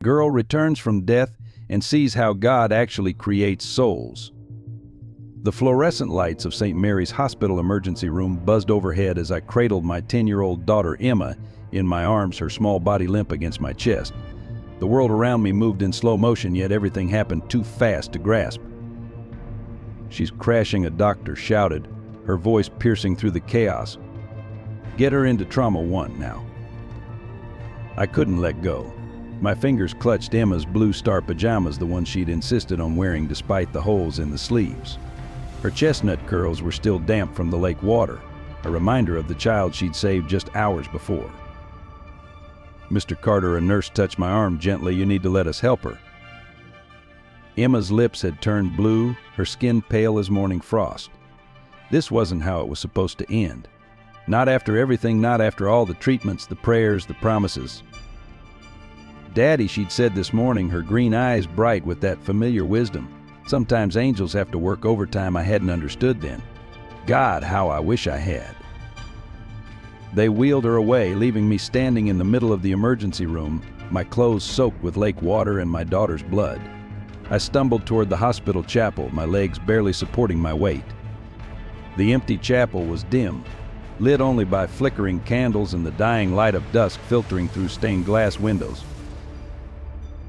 Girl returns from death and sees how God actually creates souls. The fluorescent lights of St. Mary's Hospital emergency room buzzed overhead as I cradled my 10-year-old daughter Emma in my arms, her small body limp against my chest. The world around me moved in slow motion, yet everything happened too fast to grasp. "She's crashing," a doctor shouted, her voice piercing through the chaos. "Get her into trauma 1 now." I couldn't let go. My fingers clutched Emma's Blue Star pajamas, the ones she'd insisted on wearing despite the holes in the sleeves. Her chestnut curls were still damp from the lake water, a reminder of the child she'd saved just hours before. "Mr. Carter," a nurse touched my arm gently, "you need to let us help her." Emma's lips had turned blue, her skin pale as morning frost. This wasn't how it was supposed to end. Not after everything, not after all the treatments, the prayers, the promises. "Daddy," she'd said this morning, her green eyes bright with that familiar wisdom. "Sometimes angels have to work overtime. I hadn't understood then. God, how I wish I had." They wheeled her away, leaving me standing in the middle of the emergency room, my clothes soaked with lake water and my daughter's blood. I stumbled toward the hospital chapel, my legs barely supporting my weight. The empty chapel was dim, lit only by flickering candles and the dying light of dusk filtering through stained glass windows.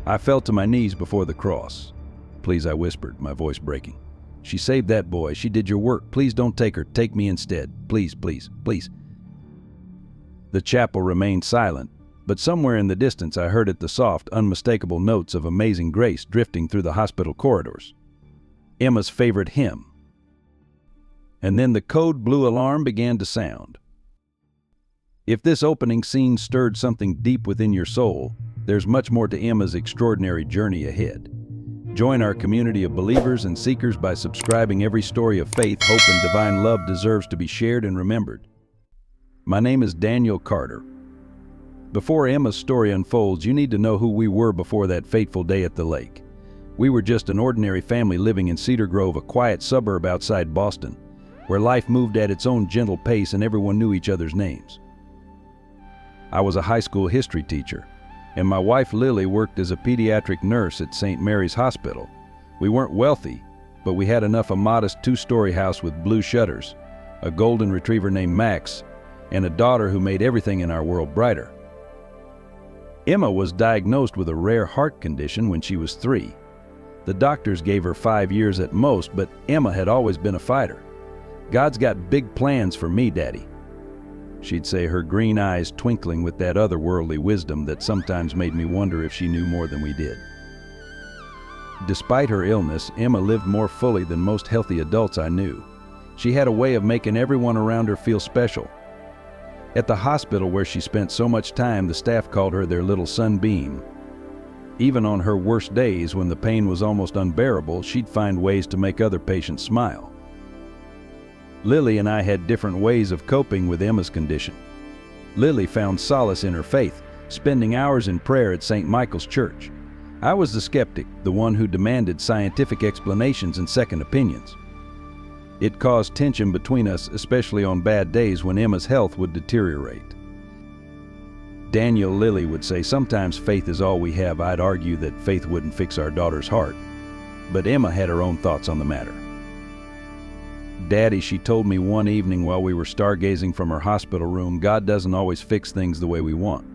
I fell to my knees before the cross. "Please," I whispered, my voice breaking. "She saved that boy. She did your work. Please don't take her. Take me instead. Please, please, please." The chapel remained silent, but somewhere in the distance I heard the soft, unmistakable notes of Amazing Grace drifting through the hospital corridors. Emma's favorite hymn. And then the code blue alarm began to sound. If this opening scene stirred something deep within your soul, there's much more to Emma's extraordinary journey ahead. Join our community of believers and seekers by subscribing. Every story of faith, hope, and divine love deserves to be shared and remembered. My name is Daniel Carter. Before Emma's story unfolds, you need to know who we were before that fateful day at the lake. We were just an ordinary family living in Cedar Grove, a quiet suburb outside Boston, where life moved at its own gentle pace and everyone knew each other's names. I was a high school history teacher, and my wife Lily worked as a pediatric nurse at St. Mary's Hospital. We weren't wealthy, but we had enough: a modest 2-story house with blue shutters, a golden retriever named Max, and a daughter who made everything in our world brighter. Emma was diagnosed with a rare heart condition when she was 3. The doctors gave her 5 years at most, but Emma had always been a fighter. "God's got big plans for me, Daddy," she'd say, her green eyes twinkling with that otherworldly wisdom that sometimes made me wonder if she knew more than we did. Despite her illness, Emma lived more fully than most healthy adults I knew. She had a way of making everyone around her feel special. At the hospital where she spent so much time, the staff called her their little sunbeam. Even on her worst days, when the pain was almost unbearable, she'd find ways to make other patients smile. Lily and I had different ways of coping with Emma's condition. Lily found solace in her faith, spending hours in prayer at St. Michael's Church. I was the skeptic, the one who demanded scientific explanations and second opinions. It caused tension between us, especially on bad days when Emma's health would deteriorate. Daniel, Lily would say, "Sometimes faith is all we have." I'd argue that faith wouldn't fix our daughter's heart, but Emma had her own thoughts on the matter. "Daddy," she told me one evening while we were stargazing from her hospital room, "God doesn't always fix things the way we want.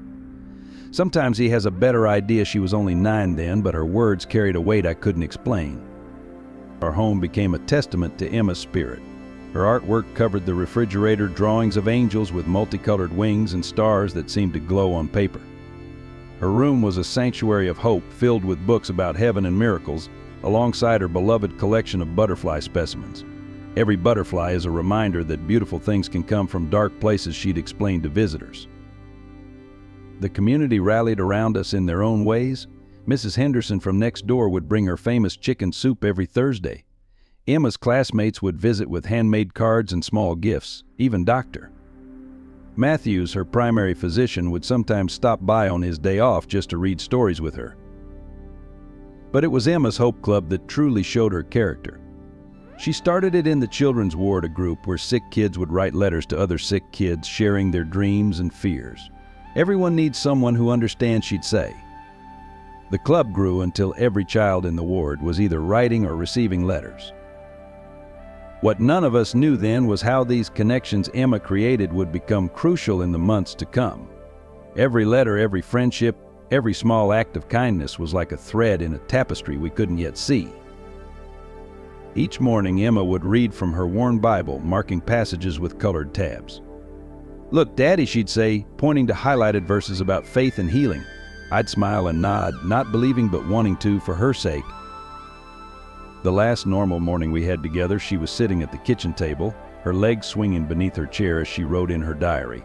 Sometimes He has a better idea." She was only 9 then, but her words carried a weight I couldn't explain. Our home became a testament to Emma's spirit. Her artwork covered the refrigerator, drawings of angels with multicolored wings and stars that seemed to glow on paper. Her room was a sanctuary of hope, filled with books about heaven and miracles, alongside her beloved collection of butterfly specimens. Every butterfly is a reminder that beautiful things can come from dark places, she'd explained to visitors. The community rallied around us in their own ways. Mrs. Henderson from next door would bring her famous chicken soup every Thursday. Emma's classmates would visit with handmade cards and small gifts. Even Dr. Matthews, her primary physician, would sometimes stop by on his day off just to read stories with her. But it was Emma's Hope Club that truly showed her character. She started it in the children's ward, a group where sick kids would write letters to other sick kids, sharing their dreams and fears. "Everyone needs someone who understands," she'd say. The club grew until every child in the ward was either writing or receiving letters. What none of us knew then was how these connections Emma created would become crucial in the months to come. Every letter, every friendship, every small act of kindness was like a thread in a tapestry we couldn't yet see. Each morning, Emma would read from her worn Bible, marking passages with colored tabs. "Look, Daddy," she'd say, pointing to highlighted verses about faith and healing. I'd smile and nod, not believing but wanting to for her sake. The last normal morning we had together, she was sitting at the kitchen table, her legs swinging beneath her chair as she wrote in her diary.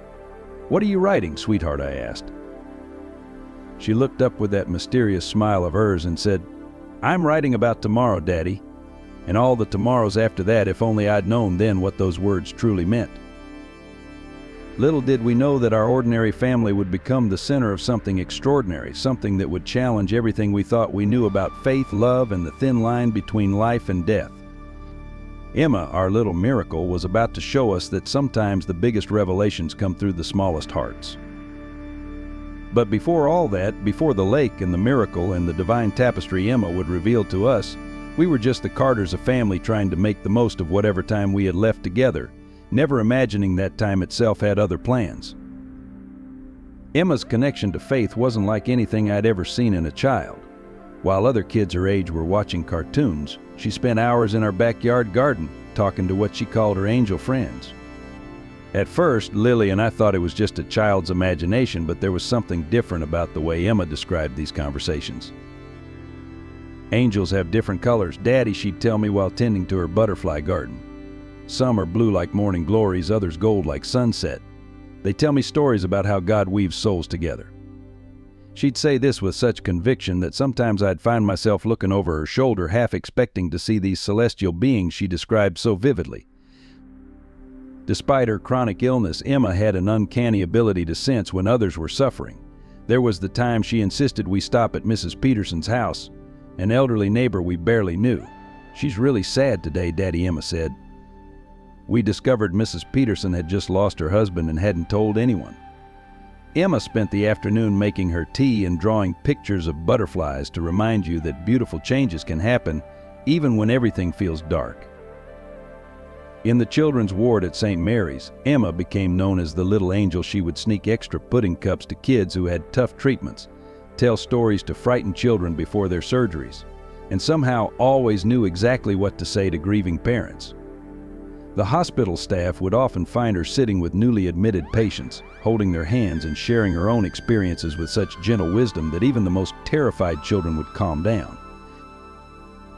"What are you writing, sweetheart?" I asked. She looked up with that mysterious smile of hers and said, "I'm writing about tomorrow, Daddy, and all the tomorrows after that, if only I'd known then what those words truly meant." Little did we know that our ordinary family would become the center of something extraordinary, something that would challenge everything we thought we knew about faith, love, and the thin line between life and death. Emma, our little miracle, was about to show us that sometimes the biggest revelations come through the smallest hearts. But before all that, before the lake and the miracle and the divine tapestry Emma would reveal to us, we were just the Carters, a family trying to make the most of whatever time we had left together, never imagining that time itself had other plans. Emma's connection to faith wasn't like anything I'd ever seen in a child. While other kids her age were watching cartoons, she spent hours in our backyard garden talking to what she called her angel friends. At first, Lily and I thought it was just a child's imagination, but there was something different about the way Emma described these conversations. "Angels have different colors, Daddy," she'd tell me while tending to her butterfly garden. "Some are blue like morning glories, others gold like sunset. They tell me stories about how God weaves souls together." She'd say this with such conviction that sometimes I'd find myself looking over her shoulder, half expecting to see these celestial beings she described so vividly. Despite her chronic illness, Emma had an uncanny ability to sense when others were suffering. There was the time she insisted we stop at Mrs. Peterson's house, an elderly neighbor we barely knew. "She's really sad today, Daddy," Emma said. We discovered Mrs. Peterson had just lost her husband and hadn't told anyone. Emma spent the afternoon making her tea and drawing pictures of butterflies to remind you that beautiful changes can happen even when everything feels dark. In the children's ward at St. Mary's, Emma became known as the little angel. She would sneak extra pudding cups to kids who had tough treatments, tell stories to frightened children before their surgeries, and somehow always knew exactly what to say to grieving parents. The hospital staff would often find her sitting with newly admitted patients, holding their hands and sharing her own experiences with such gentle wisdom that even the most terrified children would calm down.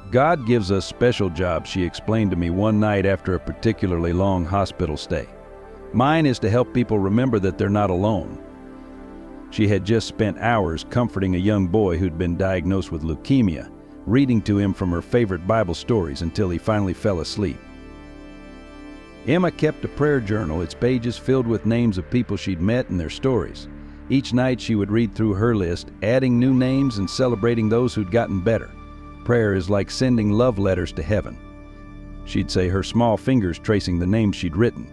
"God gives us special jobs," she explained to me one night after a particularly long hospital stay. "Mine is to help people remember that they're not alone." She had just spent hours comforting a young boy who'd been diagnosed with leukemia, reading to him from her favorite Bible stories until he finally fell asleep. Emma kept a prayer journal, its pages filled with names of people she'd met and their stories. Each night she would read through her list, adding new names and celebrating those who'd gotten better. Prayer is like sending love letters to heaven, she'd say, her small fingers tracing the names she'd written.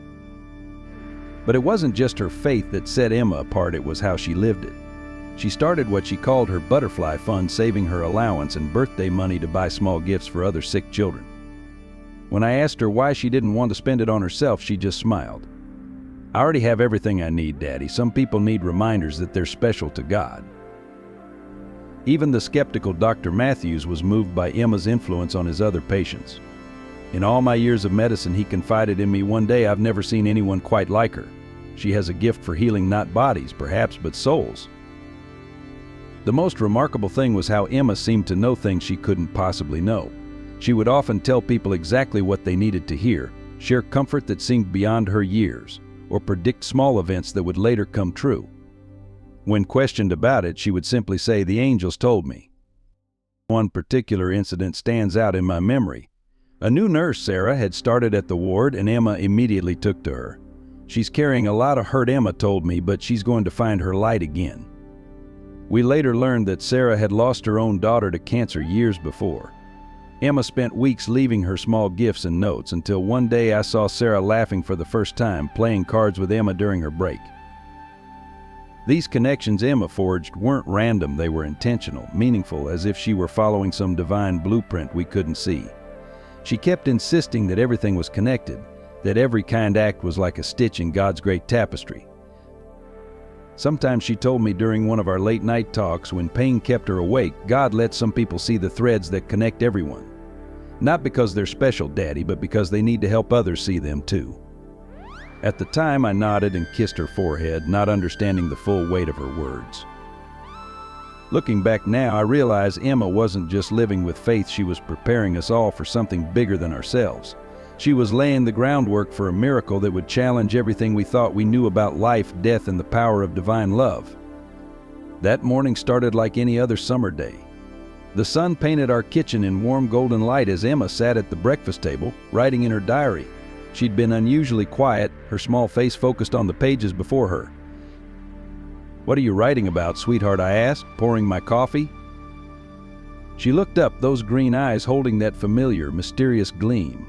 But it wasn't just her faith that set Emma apart, it was how she lived it. She started what she called her butterfly fund, saving her allowance and birthday money to buy small gifts for other sick children. When I asked her why she didn't want to spend it on herself, she just smiled. "I already have everything I need, Daddy. Some people need reminders that they're special to God." Even the skeptical Dr. Matthews was moved by Emma's influence on his other patients. "In all my years of medicine," he confided in me one day, "I've never seen anyone quite like her. She has a gift for healing not bodies, perhaps, but souls." The most remarkable thing was how Emma seemed to know things she couldn't possibly know. She would often tell people exactly what they needed to hear, share comfort that seemed beyond her years, or predict small events that would later come true. When questioned about it, she would simply say, "The angels told me." One particular incident stands out in my memory. A new nurse, Sarah, had started at the ward, and Emma immediately took to her. "She's carrying a lot of hurt," Emma told me, "but she's going to find her light again." We later learned that Sarah had lost her own daughter to cancer years before. Emma spent weeks leaving her small gifts and notes until one day I saw Sarah laughing for the first time, playing cards with Emma during her break. These connections Emma forged weren't random, they were intentional, meaningful, as if she were following some divine blueprint we couldn't see. She kept insisting that everything was connected, that every kind act was like a stitch in God's great tapestry. Sometimes she told me during one of our late-night talks, when pain kept her awake, God lets some people see the threads that connect everyone. Not because they're special, Daddy, but because they need to help others see them too. At the time, I nodded and kissed her forehead, not understanding the full weight of her words. Looking back now, I realize Emma wasn't just living with faith, she was preparing us all for something bigger than ourselves. She was laying the groundwork for a miracle that would challenge everything we thought we knew about life, death, and the power of divine love. That morning started like any other summer day. The sun painted our kitchen in warm golden light as Emma sat at the breakfast table, writing in her diary. She'd been unusually quiet, her small face focused on the pages before her. "What are you writing about, sweetheart?" I asked, pouring my coffee. She looked up, those green eyes holding that familiar, mysterious gleam.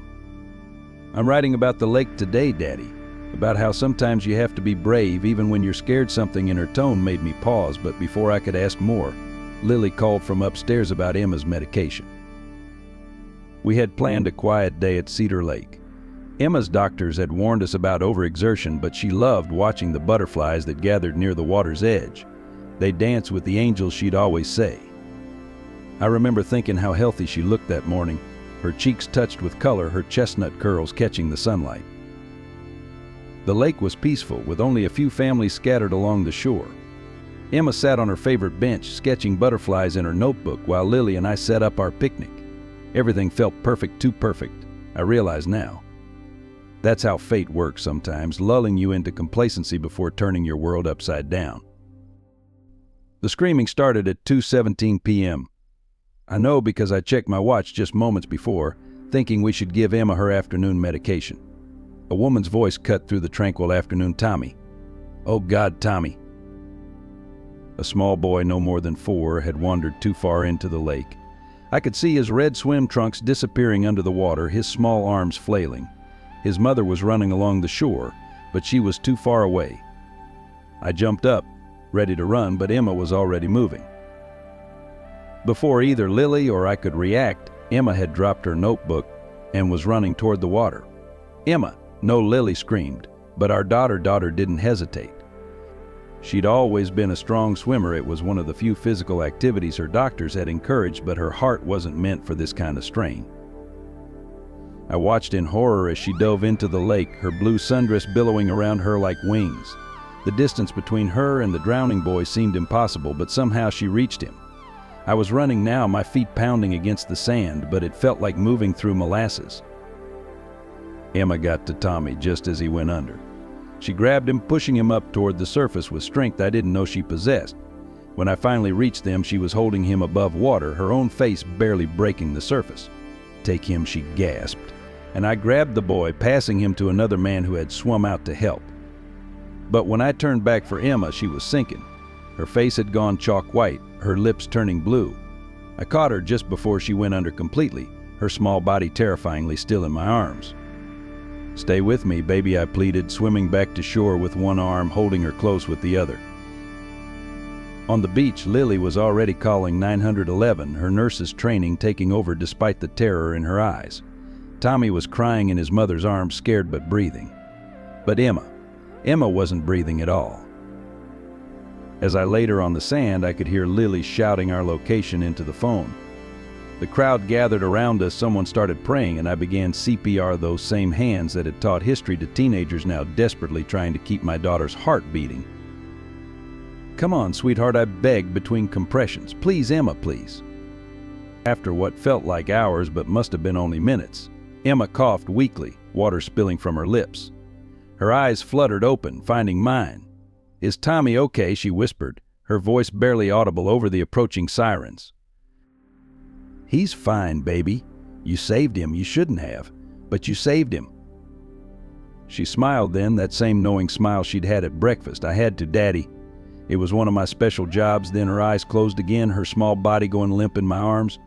"I'm writing about the lake today, Daddy. About how sometimes you have to be brave even when you're scared." Something in her tone made me pause, but before I could ask more, Lily called from upstairs about Emma's medication. We had planned a quiet day at Cedar Lake. Emma's doctors had warned us about overexertion, but she loved watching the butterflies that gathered near the water's edge. They danced with the angels, she'd always say. I remember thinking how healthy she looked that morning, her cheeks touched with color, her chestnut curls catching the sunlight. The lake was peaceful, with only a few families scattered along the shore. Emma sat on her favorite bench, sketching butterflies in her notebook, while Lily and I set up our picnic. Everything felt perfect, too perfect, I realize now. That's how fate works sometimes, lulling you into complacency before turning your world upside down. The screaming started at 2:17 p.m. I know because I checked my watch just moments before, thinking we should give Emma her afternoon medication. A woman's voice cut through the tranquil afternoon. "Tommy." "Oh God, Tommy." A small boy, no more than 4, had wandered too far into the lake. I could see his red swim trunks disappearing under the water, his small arms flailing. His mother was running along the shore, but she was too far away. I jumped up, ready to run, but Emma was already moving. Before either Lily or I could react, Emma had dropped her notebook and was running toward the water. "Emma!" "No," Lily screamed, but our daughter didn't hesitate. She'd always been a strong swimmer. It was one of the few physical activities her doctors had encouraged, but her heart wasn't meant for this kind of strain. I watched in horror as she dove into the lake, her blue sundress billowing around her like wings. The distance between her and the drowning boy seemed impossible, but somehow she reached him. I was running now, my feet pounding against the sand, but it felt like moving through molasses. Emma got to Tommy just as he went under. She grabbed him, pushing him up toward the surface with strength I didn't know she possessed. When I finally reached them, she was holding him above water, her own face barely breaking the surface. "Take him," she gasped, and I grabbed the boy, passing him to another man who had swum out to help. But when I turned back for Emma, she was sinking. Her face had gone chalk white, her lips turning blue. I caught her just before she went under completely, her small body terrifyingly still in my arms. "Stay with me, baby," I pleaded, swimming back to shore with one arm, holding her close with the other. On the beach, Lily was already calling 911, her nurse's training taking over despite the terror in her eyes. Tommy was crying in his mother's arms, scared but breathing. But Emma wasn't breathing at all. As I laid her on the sand, I could hear Lily shouting our location into the phone. The crowd gathered around us, someone started praying, and I began CPR, those same hands that had taught history to teenagers now desperately trying to keep my daughter's heart beating. "Come on, sweetheart," I begged between compressions. "Please, Emma, please." After what felt like hours but must have been only minutes, Emma coughed weakly, water spilling from her lips. Her eyes fluttered open, finding mine. "Is Tommy okay?" she whispered, her voice barely audible over the approaching sirens. "He's fine, baby. You saved him. You shouldn't have, but you saved him." She smiled then, that same knowing smile she'd had at breakfast. "I had to, Daddy. It was one of my special jobs." Then her eyes closed again, her small body going limp in my arms.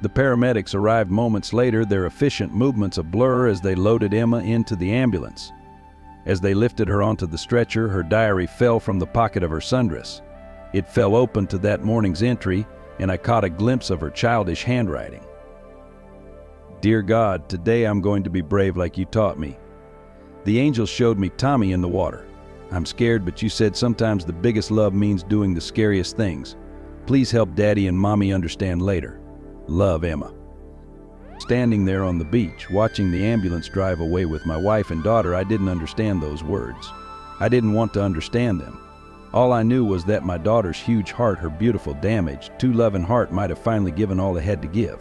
The paramedics arrived moments later, their efficient movements a blur as they loaded Emma into the ambulance. As they lifted her onto the stretcher, her diary fell from the pocket of her sundress. It fell open to that morning's entry, and I caught a glimpse of her childish handwriting. "Dear God, today I'm going to be brave like you taught me. The angels showed me Tommy in the water. I'm scared, but you said sometimes the biggest love means doing the scariest things. Please help Daddy and Mommy understand later. Love, Emma." Standing there on the beach, watching the ambulance drive away with my wife and daughter, I didn't understand those words. I didn't want to understand them. All I knew was that my daughter's huge heart, her beautiful, damaged, too loving heart might have finally given all it had to give.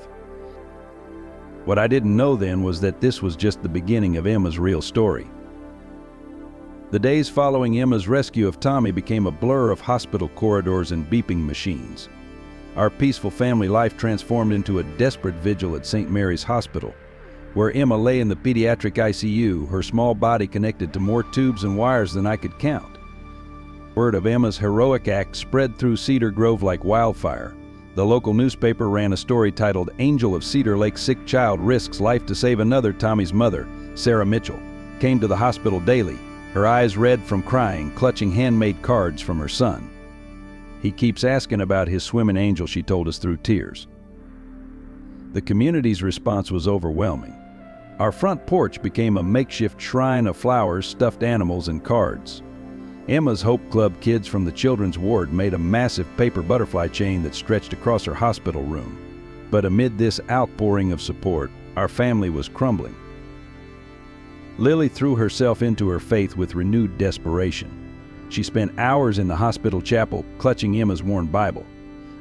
What I didn't know then was that this was just the beginning of Emma's real story. The days following Emma's rescue of Tommy became a blur of hospital corridors and beeping machines. Our peaceful family life transformed into a desperate vigil at St. Mary's Hospital, where Emma lay in the pediatric ICU, her small body connected to more tubes and wires than I could count. Word of Emma's heroic act spread through Cedar Grove like wildfire. The local newspaper ran a story titled "Angel of Cedar Lake Sick Child Risks Life to Save Another." Tommy's mother, Sarah Mitchell, came to the hospital daily, her eyes red from crying, clutching handmade cards from her son. "He keeps asking about his swimming angel," she told us through tears. The community's response was overwhelming. Our front porch became a makeshift shrine of flowers, stuffed animals, and cards. Emma's Hope Club kids from the children's ward made a massive paper butterfly chain that stretched across her hospital room. But amid this outpouring of support, our family was crumbling. Lily threw herself into her faith with renewed desperation. She spent hours in the hospital chapel, clutching Emma's worn Bible.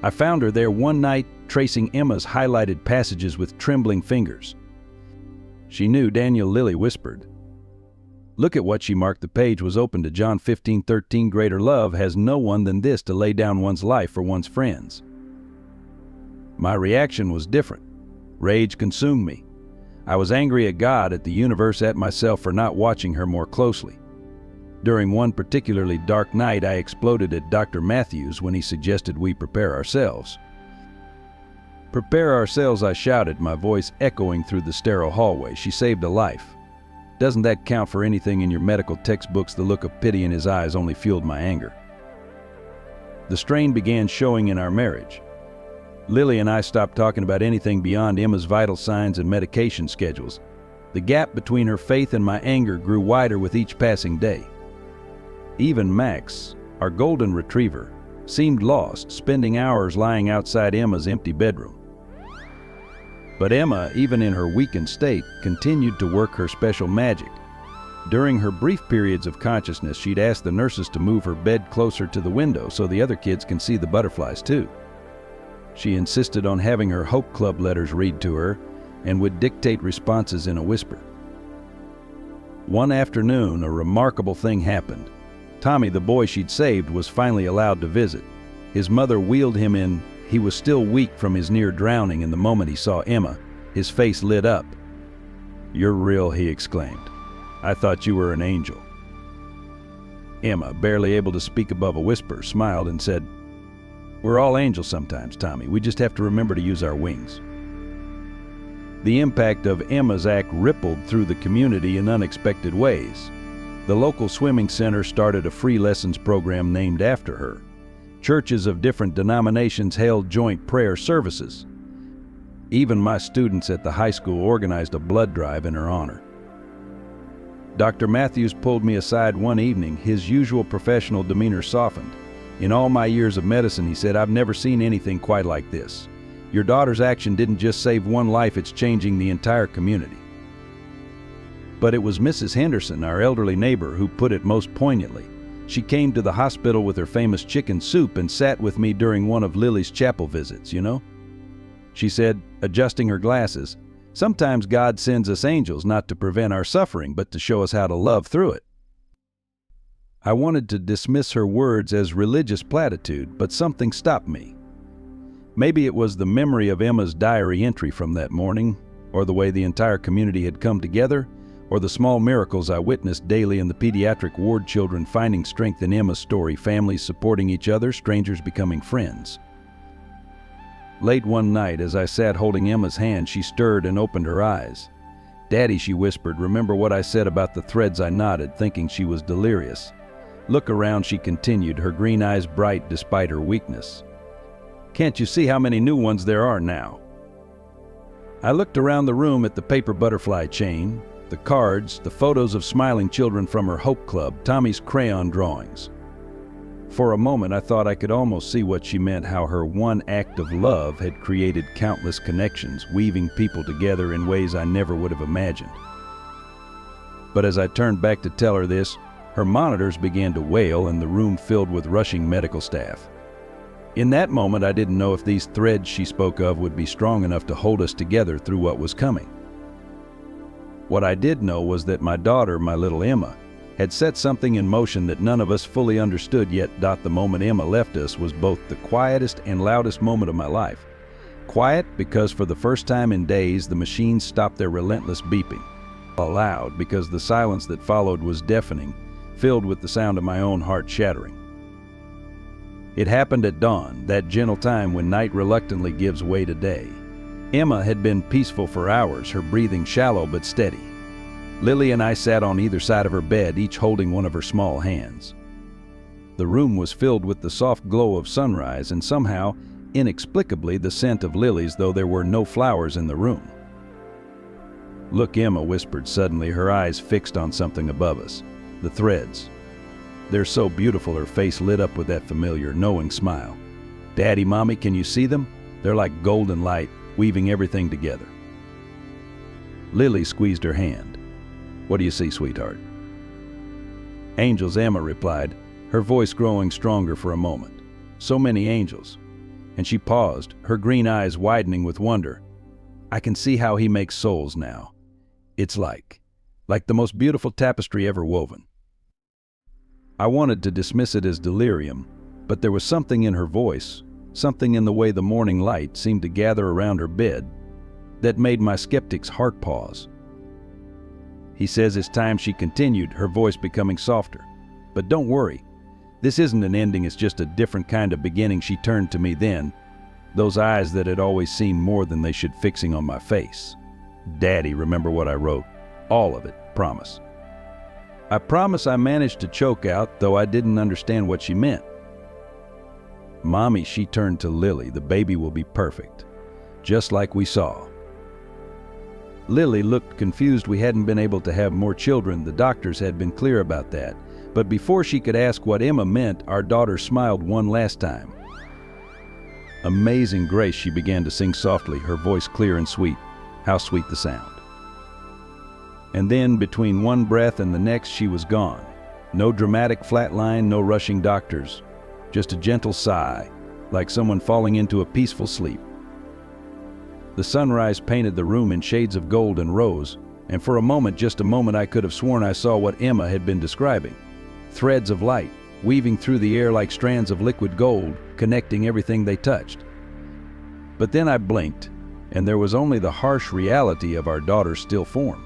I found her there one night, tracing Emma's highlighted passages with trembling fingers. She knew. Daniel, Lily whispered. "Look at what she marked." The page was open to John 15:13. "Greater love has no one than this, to lay down one's life for one's friends." My reaction was different. Rage consumed me. I was angry at God, at the universe, at myself for not watching her more closely. During one particularly dark night, I exploded at Dr. Matthews when he suggested we prepare ourselves. "Prepare ourselves," I shouted, my voice echoing through the sterile hallway. "She saved a life. Doesn't that count for anything in your medical textbooks?" The look of pity in his eyes only fueled my anger. The strain began showing in our marriage. Lily and I stopped talking about anything beyond Emma's vital signs and medication schedules. The gap between her faith and my anger grew wider with each passing day. Even Max, our golden retriever, seemed lost, spending hours lying outside Emma's empty bedroom. But Emma, even in her weakened state, continued to work her special magic. During her brief periods of consciousness, she'd ask the nurses to move her bed closer to the window so the other kids can see the butterflies too. She insisted on having her Hope Club letters read to her and would dictate responses in a whisper. One afternoon, a remarkable thing happened. Tommy, the boy she'd saved, was finally allowed to visit. His mother wheeled him in. He was still weak from his near drowning, and the moment he saw Emma, his face lit up. "You're real," he exclaimed. "I thought you were an angel." Emma, barely able to speak above a whisper, smiled and said, "We're all angels sometimes, Tommy. We just have to remember to use our wings." The impact of Emma's act rippled through the community in unexpected ways. The local swimming center started a free lessons program named after her. Churches of different denominations held joint prayer services. Even my students at the high school organized a blood drive in her honor. Dr. Matthews pulled me aside one evening, his usual professional demeanor softened. "In all my years of medicine," he said, "I've never seen anything quite like this. Your daughter's action didn't just save one life, it's changing the entire community." But it was Mrs. Henderson, our elderly neighbor, who put it most poignantly. She came to the hospital with her famous chicken soup and sat with me during one of Lily's chapel visits, you know? She said, adjusting her glasses, "Sometimes God sends us angels not to prevent our suffering, but to show us how to love through it." I wanted to dismiss her words as religious platitude, but something stopped me. Maybe it was the memory of Emma's diary entry from that morning, or the way the entire community had come together, or the small miracles I witnessed daily in the pediatric ward, children finding strength in Emma's story, families supporting each other, strangers becoming friends. Late one night, as I sat holding Emma's hand, she stirred and opened her eyes. "Daddy," she whispered, "remember what I said about the threads?" I nodded, thinking she was delirious. "Look around," she continued, her green eyes bright despite her weakness. "Can't you see how many new ones there are now?" I looked around the room at the paper butterfly chain, the cards, the photos of smiling children from her Hope Club, Tommy's crayon drawings. For a moment, I thought I could almost see what she meant, how her one act of love had created countless connections, weaving people together in ways I never would have imagined. But as I turned back to tell her this, her monitors began to wail and the room filled with rushing medical staff. In that moment, I didn't know if these threads she spoke of would be strong enough to hold us together through what was coming. What I did know was that my daughter, my little Emma, had set something in motion that none of us fully understood yet. The moment Emma left us was both the quietest and loudest moment of my life. Quiet because for the first time in days the machines stopped their relentless beeping. Loud because the silence that followed was deafening, filled with the sound of my own heart shattering. It happened at dawn, that gentle time when night reluctantly gives way to day. Emma had been peaceful for hours, her breathing shallow but steady. Lily and I sat on either side of her bed, each holding one of her small hands. The room was filled with the soft glow of sunrise and somehow, inexplicably, the scent of lilies, though there were no flowers in the room. "Look," Emma whispered suddenly, her eyes fixed on something above us. "The threads. They're so beautiful." Her face lit up with that familiar, knowing smile. "Daddy, Mommy, can you see them? They're like golden light, weaving everything together." Lily squeezed her hand. "What do you see, sweetheart?" "Angels," Emma replied, her voice growing stronger for a moment. "So many angels." And she paused, her green eyes widening with wonder. "I can see how he makes souls now. It's like the most beautiful tapestry ever woven." I wanted to dismiss it as delirium, but there was something in her voice, something in the way the morning light seemed to gather around her bed, that made my skeptic's heart pause. "He says it's time," she continued, her voice becoming softer. "But don't worry. This isn't an ending, it's just a different kind of beginning." She turned to me then, those eyes that had always seemed more than they should fixing on my face. "Daddy, remember what I wrote? All of it, promise." "I promise," I managed to choke out, though I didn't understand what she meant. "Mommy," she turned to Lily, "the baby will be perfect, just like we saw." Lily looked confused. We hadn't been able to have more children. The doctors had been clear about that. But before she could ask what Emma meant, our daughter smiled one last time. "Amazing Grace," she began to sing softly, her voice clear and sweet. How sweet the sound. And then, between one breath and the next, she was gone. No dramatic flatline, no rushing doctors. Just a gentle sigh, like someone falling into a peaceful sleep. The sunrise painted the room in shades of gold and rose, and for a moment, just a moment, I could have sworn I saw what Emma had been describing. Threads of light, weaving through the air like strands of liquid gold, connecting everything they touched. But then I blinked, and there was only the harsh reality of our daughter's still form.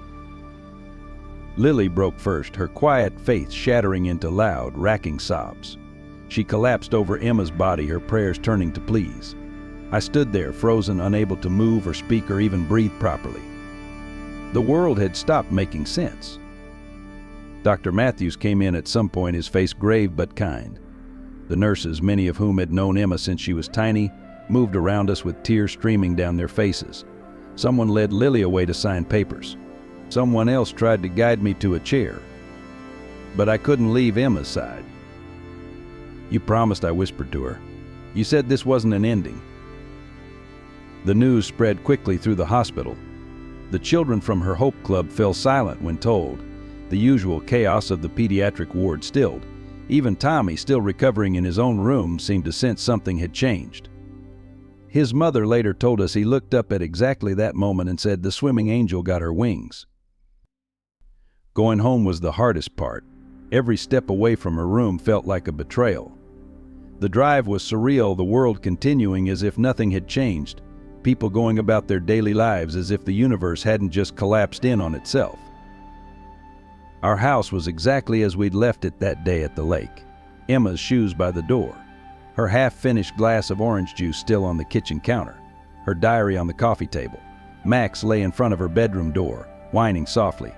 Lily broke first, her quiet faith shattering into loud, racking sobs. She collapsed over Emma's body, her prayers turning to pleas. I stood there, frozen, unable to move or speak or even breathe properly. The world had stopped making sense. Dr. Matthews came in at some point, his face grave but kind. The nurses, many of whom had known Emma since she was tiny, moved around us with tears streaming down their faces. Someone led Lily away to sign papers. Someone else tried to guide me to a chair. But I couldn't leave Emma's side. "You promised," I whispered to her. "You said this wasn't an ending." The news spread quickly through the hospital. The children from her Hope Club fell silent when told. The usual chaos of the pediatric ward stilled. Even Tommy, still recovering in his own room, seemed to sense something had changed. His mother later told us he looked up at exactly that moment and said the swimming angel got her wings. Going home was the hardest part. Every step away from her room felt like a betrayal. The drive was surreal, the world continuing as if nothing had changed, people going about their daily lives as if the universe hadn't just collapsed in on itself. Our house was exactly as we'd left it that day at the lake. Emma's shoes by the door, her half-finished glass of orange juice still on the kitchen counter, her diary on the coffee table. Max lay in front of her bedroom door, whining softly.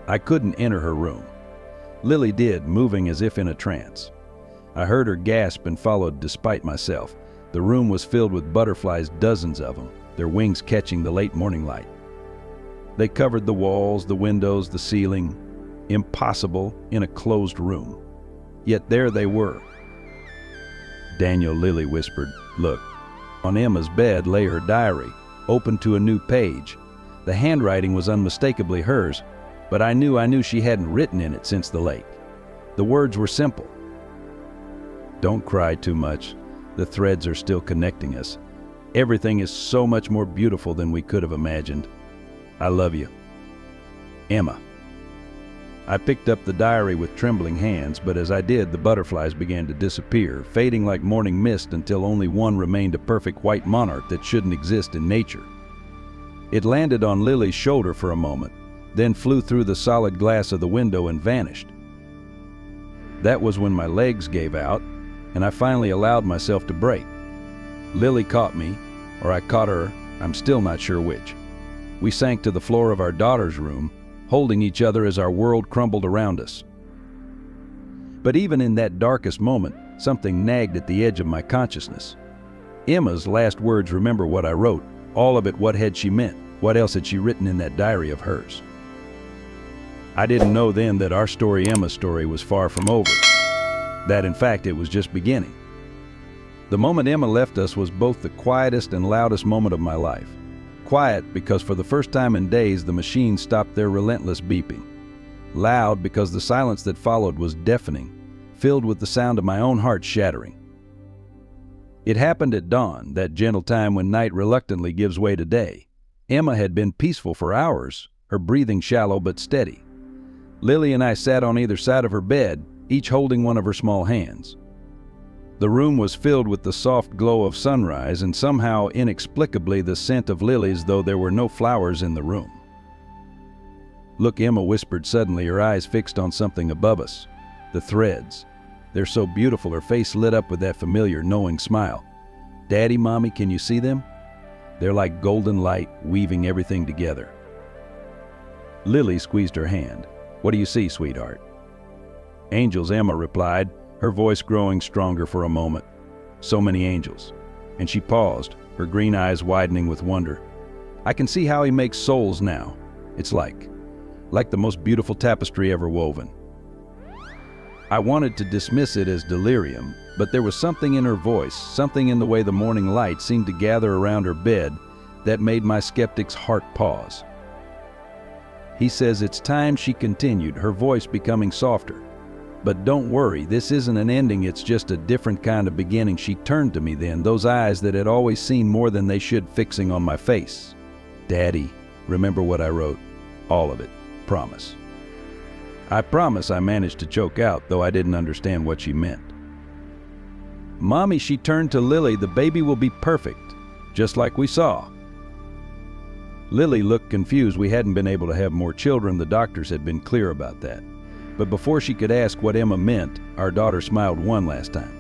I couldn't enter her room. Lily did, moving as if in a trance. I heard her gasp and followed despite myself. The room was filled with butterflies, dozens of them, their wings catching the late morning light. They covered the walls, the windows, the ceiling. Impossible in a closed room. Yet there they were. Daniel, Lily whispered, "Look." On Emma's bed lay her diary, open to a new page. The handwriting was unmistakably hers, but I knew she hadn't written in it since the lake. The words were simple. "Don't cry too much. The threads are still connecting us. Everything is so much more beautiful than we could have imagined. I love you. Emma." I picked up the diary with trembling hands, but as I did, the butterflies began to disappear, fading like morning mist until only one remained, a perfect white monarch that shouldn't exist in nature. It landed on Lily's shoulder for a moment, then flew through the solid glass of the window and vanished. That was when my legs gave out, and I finally allowed myself to break. Lily caught me, or I caught her, I'm still not sure which. We sank to the floor of our daughter's room, holding each other as our world crumbled around us. But even in that darkest moment, something nagged at the edge of my consciousness. Emma's last words, remember what I wrote, all of it. What had she meant? What else had she written in that diary of hers? I didn't know then that our story, Emma's story, was far from over. That in fact it was just beginning. The moment Emma left us was both the quietest and loudest moment of my life. Quiet because for the first time in days the machines stopped their relentless beeping. Loud because the silence that followed was deafening, filled with the sound of my own heart shattering. It happened at dawn, that gentle time when night reluctantly gives way to day. Emma had been peaceful for hours, her breathing shallow but steady. Lily and I sat on either side of her bed, each holding one of her small hands. The room was filled with the soft glow of sunrise and somehow, inexplicably, the scent of lilies, though there were no flowers in the room. "Look," Emma whispered suddenly, her eyes fixed on something above us. "The threads. They're so beautiful." Her face lit up with that familiar, knowing smile. "Daddy, Mommy, can you see them? They're like golden light, weaving everything together." Lily squeezed her hand. "What do you see, sweetheart?" "Angels," Emma replied, her voice growing stronger for a moment. "So many angels." And she paused, her green eyes widening with wonder. "I can see how he makes souls now. It's like the most beautiful tapestry ever woven." I wanted to dismiss it as delirium, but there was something in her voice, something in the way the morning light seemed to gather around her bed that made my skeptic's heart pause. "He says it's time," she continued, her voice becoming softer. "But don't worry, this isn't an ending, it's just a different kind of beginning." She turned to me then, those eyes that had always seen more than they should fixing on my face. "Daddy, remember what I wrote? All of it. Promise." "I promise," I managed to choke out, though I didn't understand what she meant. "Mommy," she turned to Lily, "the baby will be perfect, just like we saw." Lily looked confused. We hadn't been able to have more children, the doctors had been clear about that. But before she could ask what Emma meant, our daughter smiled one last time.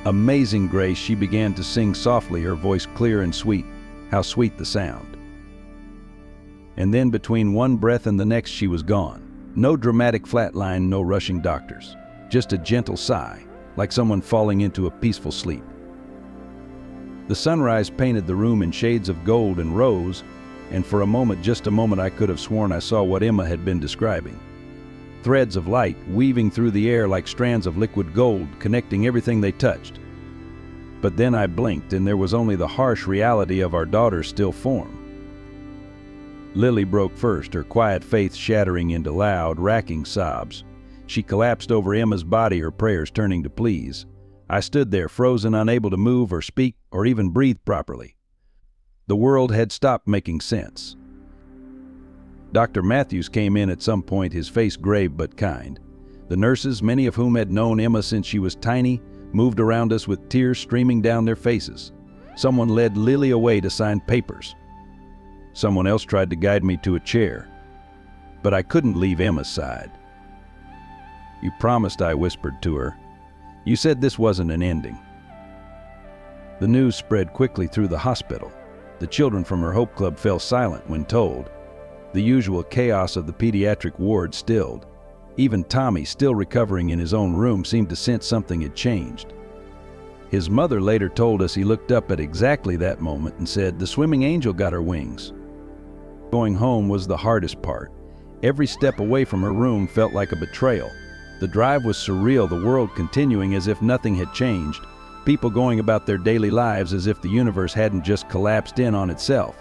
"Amazing Grace," she began to sing softly, her voice clear and sweet. How sweet the sound. And then between one breath and the next she was gone. No dramatic flatline, no rushing doctors. Just a gentle sigh, like someone falling into a peaceful sleep. The sunrise painted the room in shades of gold and rose, and for a moment, just a moment, I could have sworn I saw what Emma had been describing. Threads of light weaving through the air like strands of liquid gold, connecting everything they touched. But then I blinked, and there was only the harsh reality of our daughter's still form. Lily broke first, her quiet faith shattering into loud, racking sobs. She collapsed over Emma's body, her prayers turning to pleas. I stood there, frozen, unable to move or speak or even breathe properly. The world had stopped making sense. Dr. Matthews came in at some point, his face grave but kind. The nurses, many of whom had known Emma since she was tiny, moved around us with tears streaming down their faces. Someone led Lily away to sign papers. Someone else tried to guide me to a chair. But I couldn't leave Emma's side. "You promised," I whispered to her. "You said this wasn't an ending." The news spread quickly through the hospital. The children from her Hope Club fell silent when told. The usual chaos of the pediatric ward stilled. Even Tommy, still recovering in his own room, seemed to sense something had changed. His mother later told us he looked up at exactly that moment and said, "The swimming angel got her wings." Going home was the hardest part. Every step away from her room felt like a betrayal. The drive was surreal, the world continuing as if nothing had changed, people going about their daily lives as if the universe hadn't just collapsed in on itself.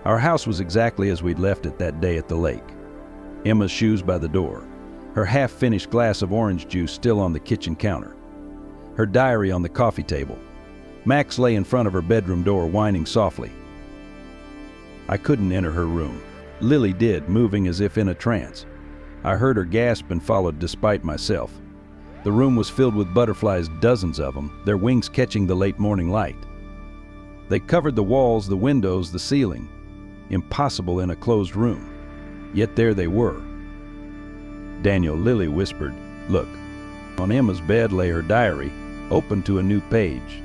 Our house was exactly as we'd left it that day at the lake. Emma's shoes by the door, her half-finished glass of orange juice still on the kitchen counter, her diary on the coffee table. Max lay in front of her bedroom door, whining softly. I couldn't enter her room. Lily did, moving as if in a trance. I heard her gasp and followed despite myself. The room was filled with butterflies, dozens of them, their wings catching the late morning light. They covered the walls, the windows, the ceiling. Impossible in a closed room. Yet there they were. "Daniel," Lily whispered, "look." On Emma's bed lay her diary, open to a new page.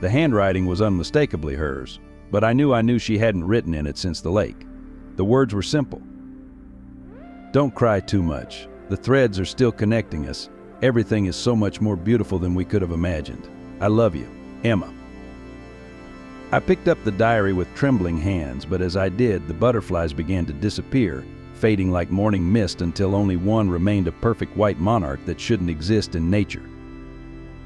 The handwriting was unmistakably hers, but I knew she hadn't written in it since the lake. The words were simple. "Don't cry too much. The threads are still connecting us. Everything is so much more beautiful than we could have imagined. I love you, Emma." I picked up the diary with trembling hands, but as I did, the butterflies began to disappear, fading like morning mist until only one remained, a perfect white monarch that shouldn't exist in nature.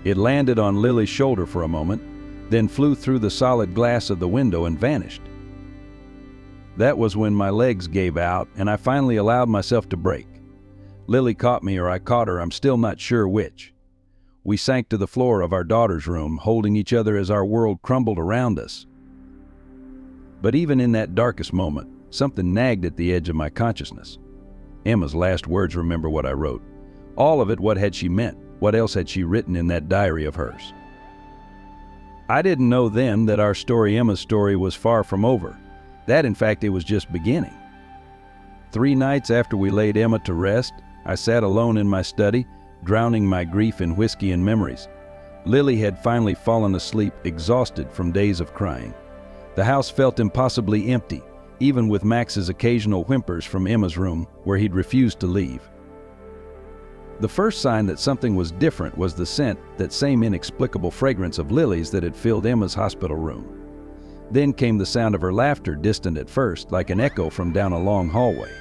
It landed on Lily's shoulder for a moment, then flew through the solid glass of the window and vanished. That was when my legs gave out and I finally allowed myself to break. Lily caught me, or I caught her, I'm still not sure which. We sank to the floor of our daughter's room, holding each other as our world crumbled around us. But even in that darkest moment, something nagged at the edge of my consciousness. Emma's last words, remember what I wrote. All of it, what had she meant? What else had she written in that diary of hers? I didn't know then that our story, Emma's story, was far from over. That, in fact, it was just beginning. 3 nights after we laid Emma to rest, I sat alone in my study, drowning my grief in whiskey and memories. Lily had finally fallen asleep, exhausted from days of crying. The house felt impossibly empty, even with Max's occasional whimpers from Emma's room, where he'd refused to leave. The first sign that something was different was the scent, that same inexplicable fragrance of lilies that had filled Emma's hospital room. Then came the sound of her laughter, distant at first, like an echo from down a long hallway.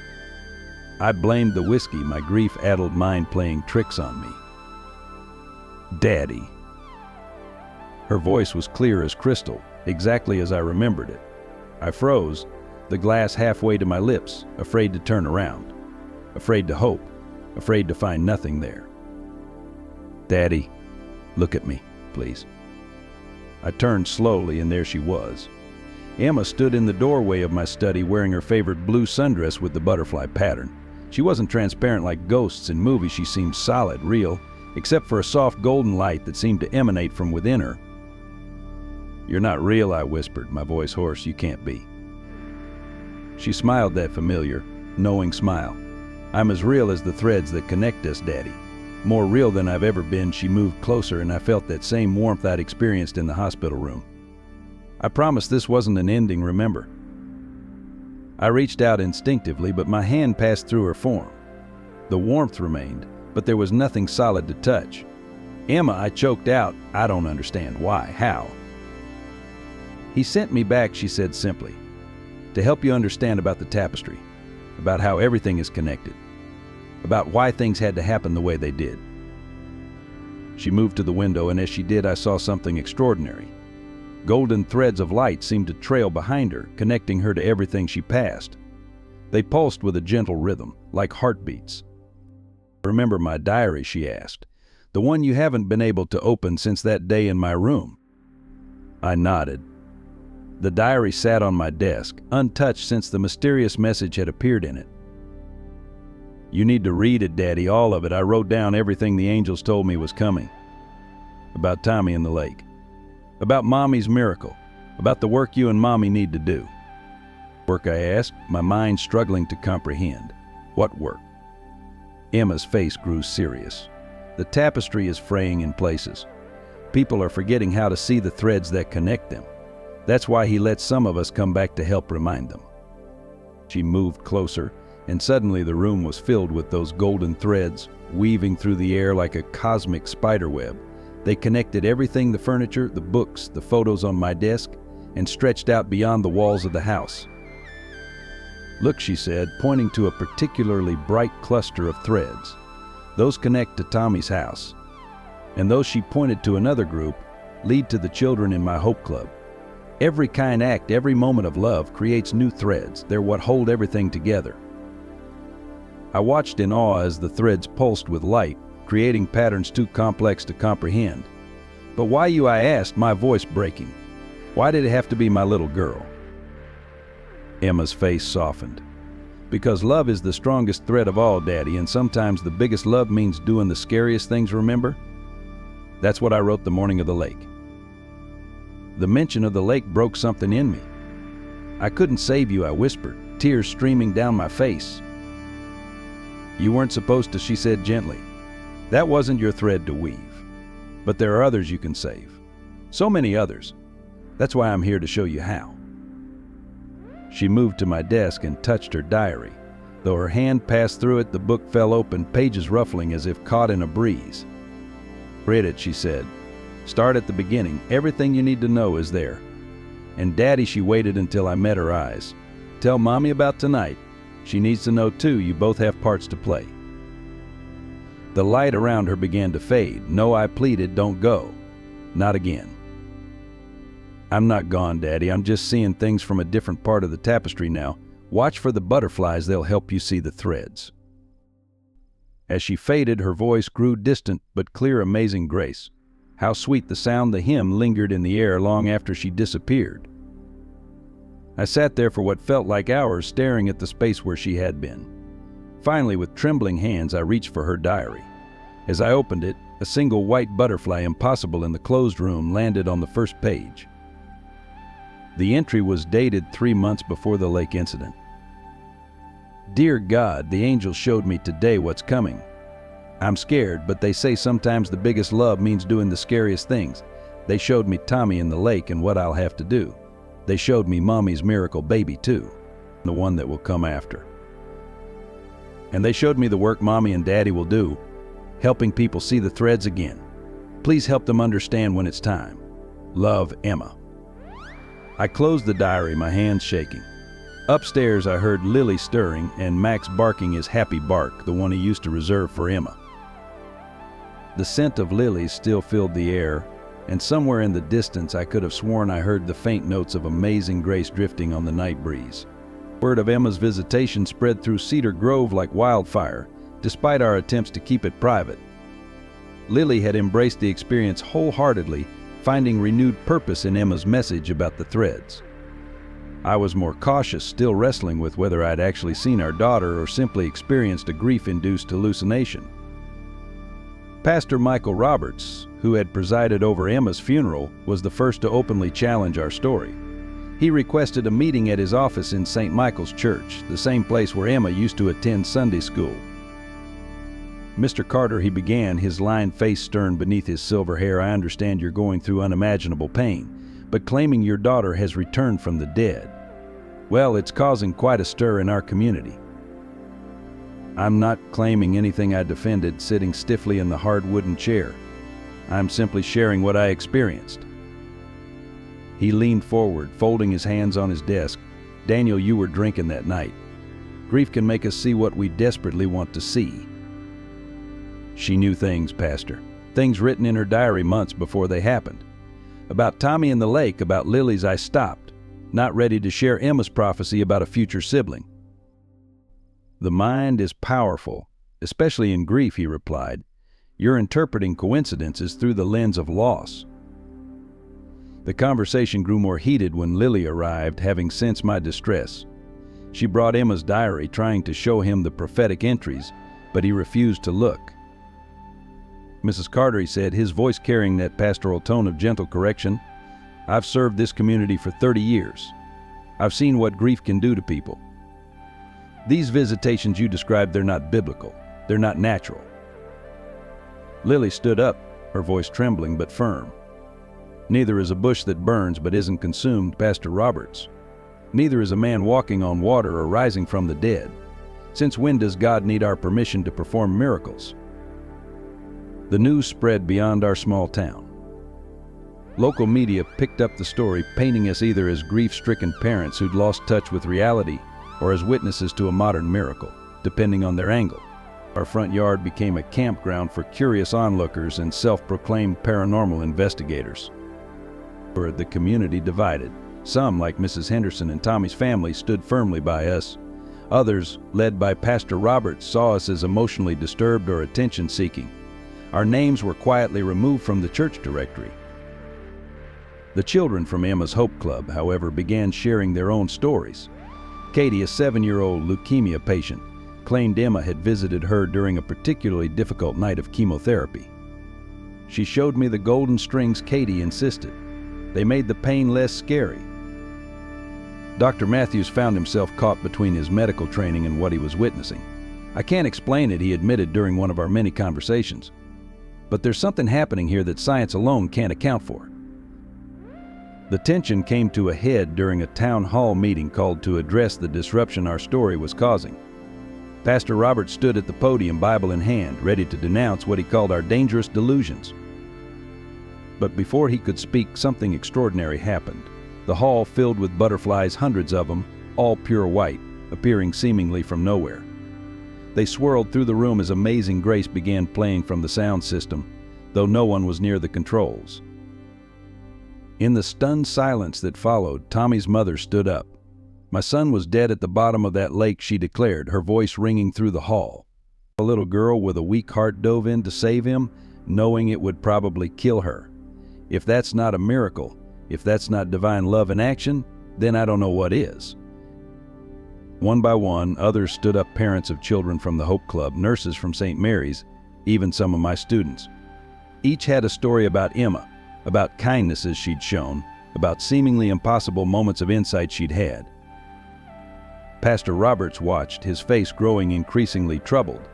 I blamed the whiskey, my grief-addled mind playing tricks on me. "Daddy." Her voice was clear as crystal, exactly as I remembered it. I froze, the glass halfway to my lips, afraid to turn around, afraid to hope, afraid to find nothing there. "Daddy, look at me, please." I turned slowly, and there she was. Emma stood in the doorway of my study, wearing her favorite blue sundress with the butterfly pattern. She wasn't transparent like ghosts in movies. She seemed solid, real, except for a soft golden light that seemed to emanate from within her. "You're not real," I whispered, my voice hoarse. "You can't be." She smiled that familiar, knowing smile. "I'm as real as the threads that connect us, Daddy. More real than I've ever been." She moved closer, and I felt that same warmth I'd experienced in the hospital room. "I promised this wasn't an ending, remember?" I reached out instinctively, but my hand passed through her form. The warmth remained, but there was nothing solid to touch. "Emma," I choked out. "I don't understand. Why? How?" "He sent me back," she said simply, "to help you understand about the tapestry, about how everything is connected, about why things had to happen the way they did." She moved to the window, and as she did, I saw something extraordinary. Golden threads of light seemed to trail behind her, connecting her to everything she passed. They pulsed with a gentle rhythm, like heartbeats. "Remember my diary?" she asked. "The one you haven't been able to open since that day in my room?" I nodded. The diary sat on my desk, untouched since the mysterious message had appeared in it. "You need to read it, Daddy, all of it. I wrote down everything the angels told me was coming. About Tommy in the lake. About Mommy's miracle. About the work you and Mommy need to do." "Work?" I asked, my mind struggling to comprehend. "What work?" Emma's face grew serious. "The tapestry is fraying in places. People are forgetting how to see the threads that connect them. That's why he lets some of us come back to help remind them. She moved closer, and suddenly the room was filled with those golden threads, weaving through the air like a cosmic spiderweb. They connected everything: the furniture, the books, the photos on my desk, and stretched out beyond the walls of the house. "Look," she said, pointing to a particularly bright cluster of threads. "Those connect to Tommy's house. And those," she pointed to another group, "lead to the children in my Hope Club. Every kind act, every moment of love creates new threads. They're what hold everything together." I watched in awe as the threads pulsed with light, creating patterns too complex to comprehend. "But why you?" I asked, my voice breaking. "Why did it have to be my little girl?" Emma's face softened. "Because love is the strongest thread of all, Daddy, and sometimes the biggest love means doing the scariest things, remember? That's what I wrote the morning of the lake." The mention of the lake broke something in me. "I couldn't save you," I whispered, tears streaming down my face. "You weren't supposed to," she said gently. "That wasn't your thread to weave. But there are others you can save. So many others. That's why I'm here to show you how." She moved to my desk and touched her diary. Though her hand passed through it, the book fell open, pages ruffling as if caught in a breeze. "Read it," she said. "Start at the beginning. Everything you need to know is there. And Daddy," she waited until I met her eyes, "tell Mommy about tonight. She needs to know too. You both have parts to play." The light around her began to fade. "No," I pleaded, "don't go. Not again." "I'm not gone, Daddy. I'm just seeing things from a different part of the tapestry now. Watch for the butterflies. They'll help you see the threads." As she faded, her voice grew distant but clear. Amazing grace. How sweet the sound. The hymn lingered in the air long after she disappeared. I sat there for what felt like hours, staring at the space where she had been. Finally, with trembling hands, I reached for her diary. As I opened it, a single white butterfly, impossible in the closed room, landed on the first page. The entry was dated 3 months before the lake incident. "Dear God, the angel showed me today what's coming. I'm scared, but they say sometimes the biggest love means doing the scariest things. They showed me Tommy in the lake and what I'll have to do. They showed me Mommy's miracle baby too, the one that will come after. And they showed me the work Mommy and Daddy will do, helping people see the threads again. Please help them understand when it's time. Love, Emma." I closed the diary, my hands shaking. Upstairs, I heard Lily stirring and Max barking his happy bark, the one he used to reserve for Emma. The scent of lilies still filled the air, and somewhere in the distance I could have sworn I heard the faint notes of Amazing Grace drifting on the night breeze. Word of Emma's visitation spread through Cedar Grove like wildfire, despite our attempts to keep it private. Lily had embraced the experience wholeheartedly, finding renewed purpose in Emma's message about the threads. I was more cautious, still wrestling with whether I'd actually seen our daughter or simply experienced a grief-induced hallucination. Pastor Michael Roberts, who had presided over Emma's funeral, was the first to openly challenge our story. He requested a meeting at his office in St. Michael's Church, the same place where Emma used to attend Sunday school. "Mr. Carter," he began, his lined face stern beneath his silver hair, "I understand you're going through unimaginable pain, but claiming your daughter has returned from the dead, well, it's causing quite a stir in our community." "I'm not claiming anything," I defended, sitting stiffly in the hard wooden chair. "I'm simply sharing what I experienced." He leaned forward, folding his hands on his desk. "Daniel, you were drinking that night. Grief can make us see what we desperately want to see." She knew things, Pastor. Things written in her diary months before they happened. About Tommy in the lake, about lilies. I stopped, not ready to share Emma's prophecy about a future sibling. "The mind is powerful, especially in grief," he replied. "You're interpreting coincidences through the lens of loss." The conversation grew more heated when Lily arrived, having sensed my distress. She brought Emma's diary, trying to show him the prophetic entries, but he refused to look. "Mrs. Carter," he said, his voice carrying that pastoral tone of gentle correction, "I've served this community for 30 years. I've seen what grief can do to people. These visitations you described, they're not biblical. They're not natural." Lily stood up, her voice trembling but firm. Neither is a bush that burns but isn't consumed, Pastor Roberts. Neither is a man walking on water or rising from the dead. Since when does God need our permission to perform miracles? The news spread beyond our small town. Local media picked up the story, painting us either as grief-stricken parents who'd lost touch with reality or as witnesses to a modern miracle, depending on their angle. Our front yard became a campground for curious onlookers and self-proclaimed paranormal investigators. The community divided. Some, like Mrs. Henderson and Tommy's family, stood firmly by us. Others, led by Pastor Roberts, saw us as emotionally disturbed or attention-seeking. Our names were quietly removed from the church directory. The children from Emma's Hope Club, however, began sharing their own stories. Katie, a 7-year-old leukemia patient, claimed Emma had visited her during a particularly difficult night of chemotherapy. She showed me the golden strings Katie insisted. They made the pain less scary. Dr. Matthews found himself caught between his medical training and what he was witnessing. I can't explain it, he admitted during one of our many conversations. But there's something happening here that science alone can't account for. The tension came to a head during a town hall meeting called to address the disruption our story was causing. Pastor Robert stood at the podium, Bible in hand, ready to denounce what he called our dangerous delusions. But before he could speak, something extraordinary happened. The hall filled with butterflies, hundreds of them, all pure white, appearing seemingly from nowhere. They swirled through the room as Amazing Grace began playing from the sound system, though no one was near the controls. In the stunned silence that followed, Tommy's mother stood up. "My son was dead at the bottom of that lake," she declared, her voice ringing through the hall. A little girl with a weak heart dove in to save him, knowing it would probably kill her. If that's not a miracle, if that's not divine love in action, then I don't know what is. One by one, others stood up, parents of children from the Hope Club, nurses from St. Mary's, even some of my students. Each had a story about Emma, about kindnesses she'd shown, about seemingly impossible moments of insight she'd had. Pastor Roberts watched, his face growing increasingly troubled.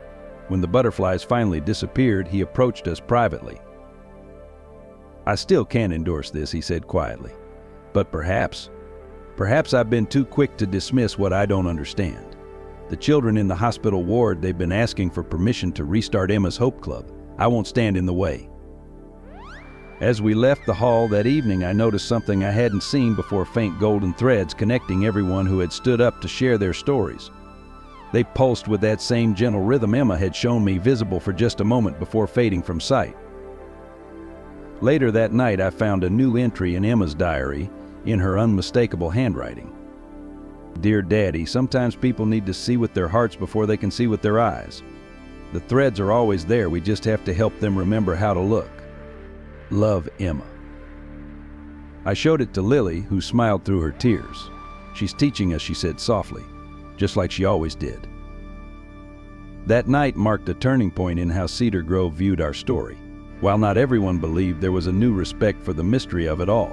When the butterflies finally disappeared, he approached us privately. "I still can't endorse this," he said quietly. "But perhaps I've been too quick to dismiss what I don't understand. The children in the hospital ward, they've been asking for permission to restart Emma's Hope Club. I won't stand in the way." As we left the hall that evening, I noticed something I hadn't seen before: faint golden threads connecting everyone who had stood up to share their stories. They pulsed with that same gentle rhythm Emma had shown me, visible for just a moment before fading from sight. Later that night, I found a new entry in Emma's diary, in her unmistakable handwriting. "Dear Daddy, sometimes people need to see with their hearts before they can see with their eyes. The threads are always there, we just have to help them remember how to look. Love, Emma." I showed it to Lily, who smiled through her tears. "She's teaching us," she said softly, "just like she always did." That night marked a turning point in how Cedar Grove viewed our story. While not everyone believed, there was a new respect for the mystery of it all.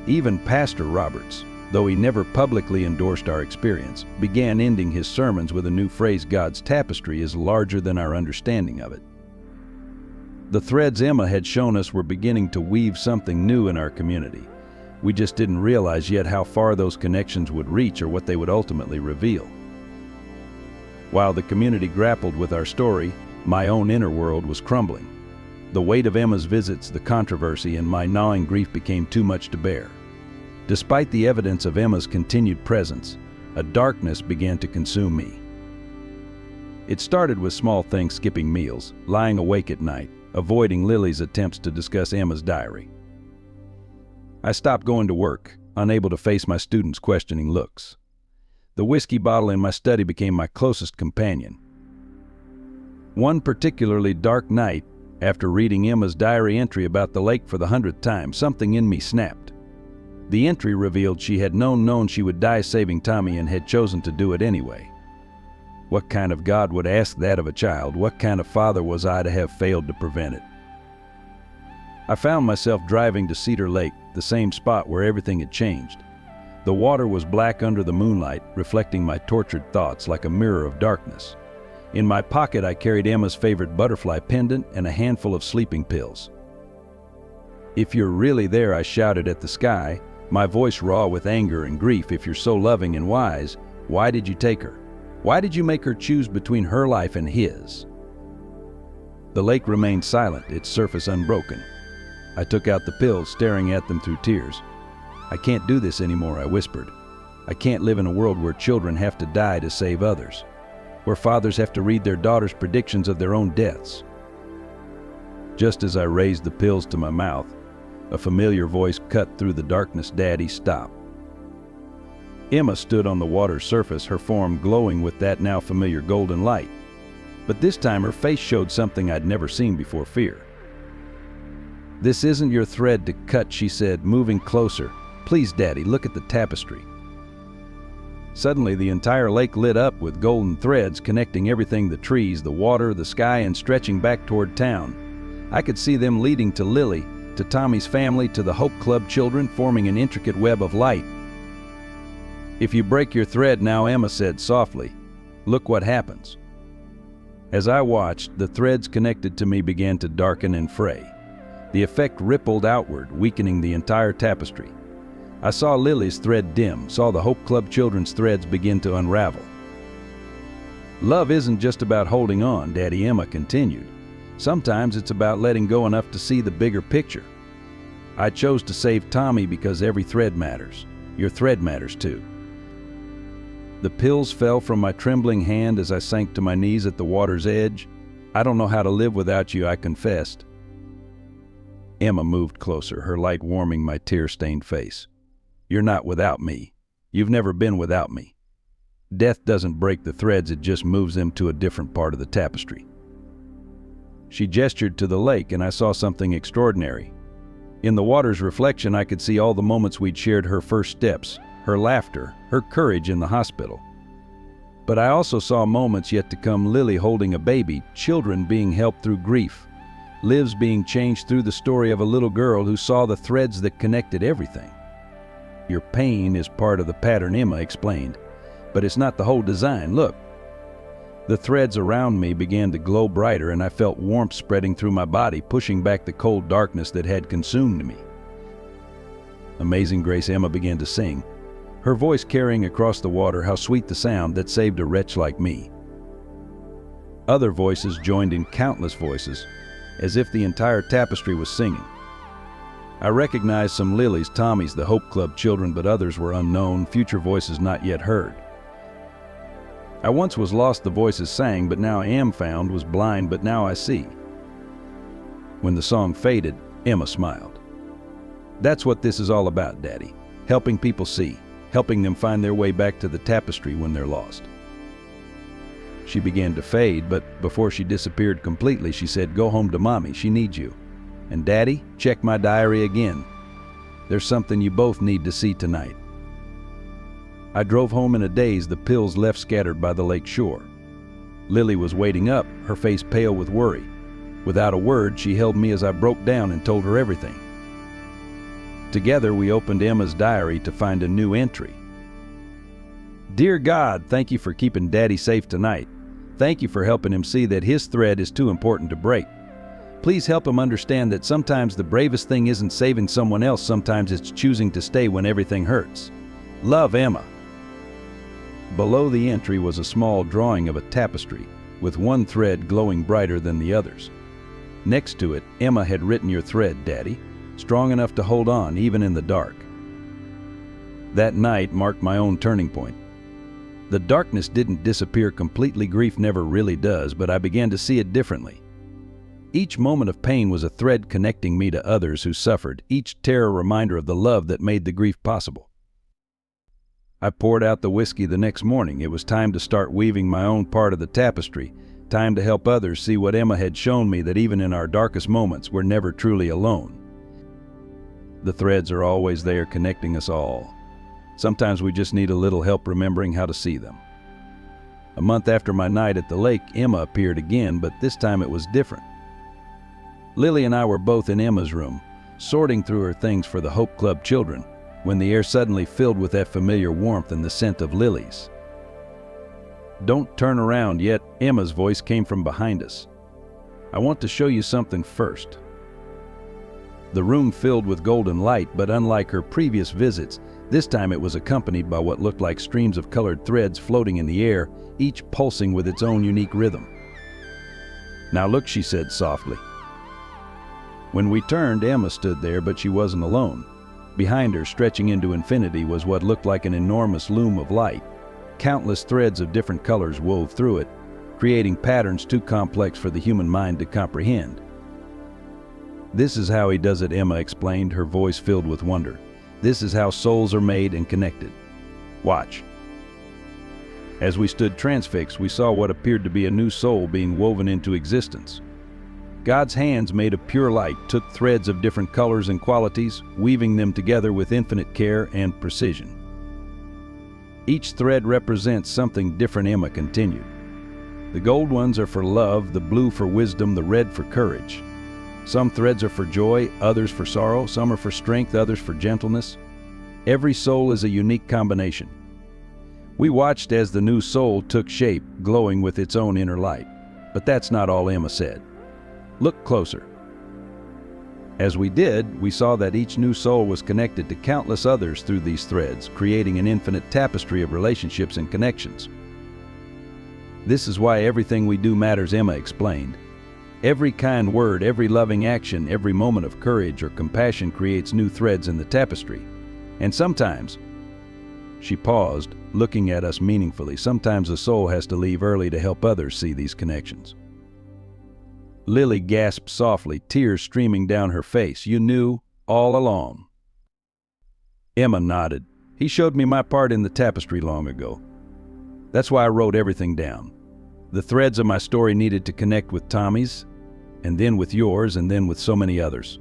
Even Pastor Roberts, though he never publicly endorsed our experience, began ending his sermons with a new phrase: "God's tapestry is larger than our understanding of it." The threads Emma had shown us were beginning to weave something new in our community. We just didn't realize yet how far those connections would reach or what they would ultimately reveal. While the community grappled with our story, my own inner world was crumbling. The weight of Emma's visits, the controversy, and my gnawing grief became too much to bear. Despite the evidence of Emma's continued presence, a darkness began to consume me. It started with small things: skipping meals, lying awake at night, avoiding Lily's attempts to discuss Emma's diary. I stopped going to work, unable to face my students' questioning looks. The whiskey bottle in my study became my closest companion. One particularly dark night, after reading Emma's diary entry about the lake for the 100th time, something in me snapped. The entry revealed she had known she would die saving Tommy and had chosen to do it anyway. What kind of God would ask that of a child? What kind of father was I to have failed to prevent it? I found myself driving to Cedar Lake, the same spot where everything had changed. The water was black under the moonlight, reflecting my tortured thoughts like a mirror of darkness. In my pocket, I carried Emma's favorite butterfly pendant and a handful of sleeping pills. If you're really there, I shouted at the sky, my voice raw with anger and grief. If you're so loving and wise, why did you take her? Why did you make her choose between her life and his? The lake remained silent, its surface unbroken. I took out the pills, staring at them through tears. I can't do this anymore, I whispered. I can't live in a world where children have to die to save others, where fathers have to read their daughters' predictions of their own deaths. Just as I raised the pills to my mouth, a familiar voice cut through the darkness. Daddy, stop. Emma stood on the water's surface, her form glowing with that now familiar golden light. But this time her face showed something I'd never seen before: fear. This isn't your thread to cut, she said, moving closer. Please, Daddy, look at the tapestry. Suddenly the entire lake lit up with golden threads connecting everything: the trees, the water, the sky, and stretching back toward town. I could see them leading to Lily, to Tommy's family, to the Hope Club children, forming an intricate web of light. If you break your thread now, Emma said softly, look what happens. As I watched, the threads connected to me began to darken and fray. The effect rippled outward, weakening the entire tapestry. I saw Lily's thread dim, saw the Hope Club children's threads begin to unravel. Love isn't just about holding on, Daddy, Emma continued. Sometimes it's about letting go enough to see the bigger picture. I chose to save Tommy because every thread matters. Your thread matters too. The pills fell from my trembling hand as I sank to my knees at the water's edge. I don't know how to live without you, I confessed. Emma moved closer, her light warming my tear-stained face. You're not without me. You've never been without me. Death doesn't break the threads, it just moves them to a different part of the tapestry. She gestured to the lake, and I saw something extraordinary. In the water's reflection, I could see all the moments we'd shared: her first steps, her laughter, her courage in the hospital. But I also saw moments yet to come: Lily holding a baby, children being helped through grief, lives being changed through the story of a little girl who saw the threads that connected everything. Your pain is part of the pattern, Emma explained, but it's not the whole design. Look. The threads around me began to glow brighter, and I felt warmth spreading through my body, pushing back the cold darkness that had consumed me. Amazing Grace, Emma began to sing, her voice carrying across the water. How sweet the sound that saved a wretch like me. Other voices joined in, countless voices, as if the entire tapestry was singing. I recognized some Lily's, Tommy's, the Hope Club children, but others were unknown, future voices not yet heard. I once was lost, the voices sang, but now I am found, was blind, but now I see. When the song faded, Emma smiled. That's what this is all about, Daddy. Helping people see, helping them find their way back to the tapestry when they're lost. She began to fade, but before she disappeared completely, she said, go home to Mommy, she needs you. And Daddy, check my diary again. There's something you both need to see tonight. I drove home in a daze, the pills left scattered by the lake shore. Lily was waiting up, her face pale with worry. Without a word, she held me as I broke down and told her everything. Together, we opened Emma's diary to find a new entry. Dear God, thank you for keeping Daddy safe tonight. Thank you for helping him see that his thread is too important to break. Please help him understand that sometimes the bravest thing isn't saving someone else, sometimes it's choosing to stay when everything hurts. Love, Emma. Below the entry was a small drawing of a tapestry, with one thread glowing brighter than the others. Next to it, Emma had written, your thread, Daddy, strong enough to hold on even in the dark. That night marked my own turning point. The darkness didn't disappear completely, grief never really does, but I began to see it differently. Each moment of pain was a thread connecting me to others who suffered, each tear a reminder of the love that made the grief possible. I poured out the whiskey the next morning. It was time to start weaving my own part of the tapestry, time to help others see what Emma had shown me, that even in our darkest moments, we're never truly alone. The threads are always there, connecting us all. Sometimes we just need a little help remembering how to see them. A month after my night at the lake, Emma appeared again, but this time it was different. Lily and I were both in Emma's room, sorting through her things for the Hope Club children, when the air suddenly filled with that familiar warmth and the scent of lilies. Don't turn around yet, Emma's voice came from behind us. I want to show you something first. The room filled with golden light, but unlike her previous visits, this time it was accompanied by what looked like streams of colored threads floating in the air, each pulsing with its own unique rhythm. "Now look," she said softly. When we turned, Emma stood there, but she wasn't alone. Behind her, stretching into infinity, was what looked like an enormous loom of light. Countless threads of different colors wove through it, creating patterns too complex for the human mind to comprehend. "This is how he does it," Emma explained, her voice filled with wonder. "This is how souls are made and connected. Watch." As we stood transfixed, we saw what appeared to be a new soul being woven into existence. God's hands, made of pure light, took threads of different colors and qualities, weaving them together with infinite care and precision. "Each thread represents something different," Emma continued. "The gold ones are for love, the blue for wisdom, the red for courage. Some threads are for joy, others for sorrow, some are for strength, others for gentleness. Every soul is a unique combination." We watched as the new soul took shape, glowing with its own inner light. But that's not all Emma said. "Look closer." As we did, we saw that each new soul was connected to countless others through these threads, creating an infinite tapestry of relationships and connections. "This is why everything we do matters," Emma explained. "Every kind word, every loving action, every moment of courage or compassion creates new threads in the tapestry. And sometimes," she paused, looking at us meaningfully, "sometimes a soul has to leave early to help others see these connections." Lily gasped softly, tears streaming down her face. "You knew all along?" Emma nodded. "He showed me my part in the tapestry long ago. That's why I wrote everything down. The threads of my story needed to connect with Tommy's, and then with yours, and then with so many others."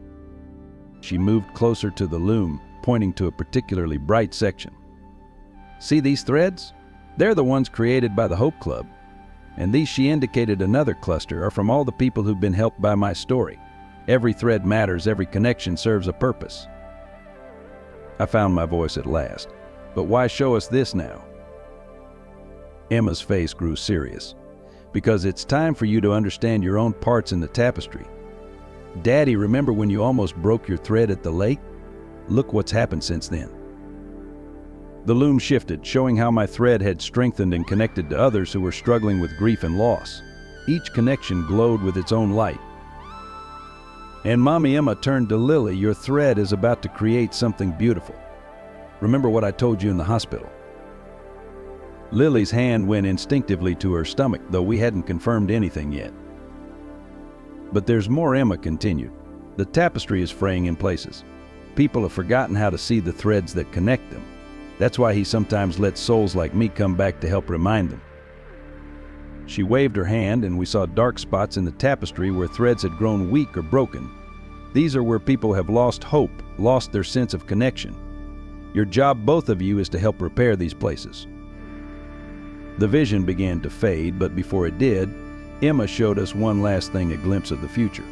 She moved closer to the loom, pointing to a particularly bright section. "See these threads? They're the ones created by the Hope Club. And these," she indicated another cluster, "are from all the people who've been helped by my story. Every thread matters, every connection serves a purpose." I found my voice at last. "But why show us this now?" Emma's face grew serious. "Because it's time for you to understand your own parts in the tapestry. Daddy, remember when you almost broke your thread at the lake? Look what's happened since then." The loom shifted, showing how my thread had strengthened and connected to others who were struggling with grief and loss. Each connection glowed with its own light. And Mommy Emma turned to Lily. "Your thread is about to create something beautiful. Remember what I told you in the hospital?" Lily's hand went instinctively to her stomach, though we hadn't confirmed anything yet. "But there's more," Emma continued. "The tapestry is fraying in places. People have forgotten how to see the threads that connect them. That's why he sometimes lets souls like me come back to help remind them." She waved her hand, and we saw dark spots in the tapestry where threads had grown weak or broken. These are where people have lost hope, lost their sense of connection. Your job, both of you, is to help repair these places. The vision began to fade, but before it did, Emma showed us one last thing, a glimpse of the future.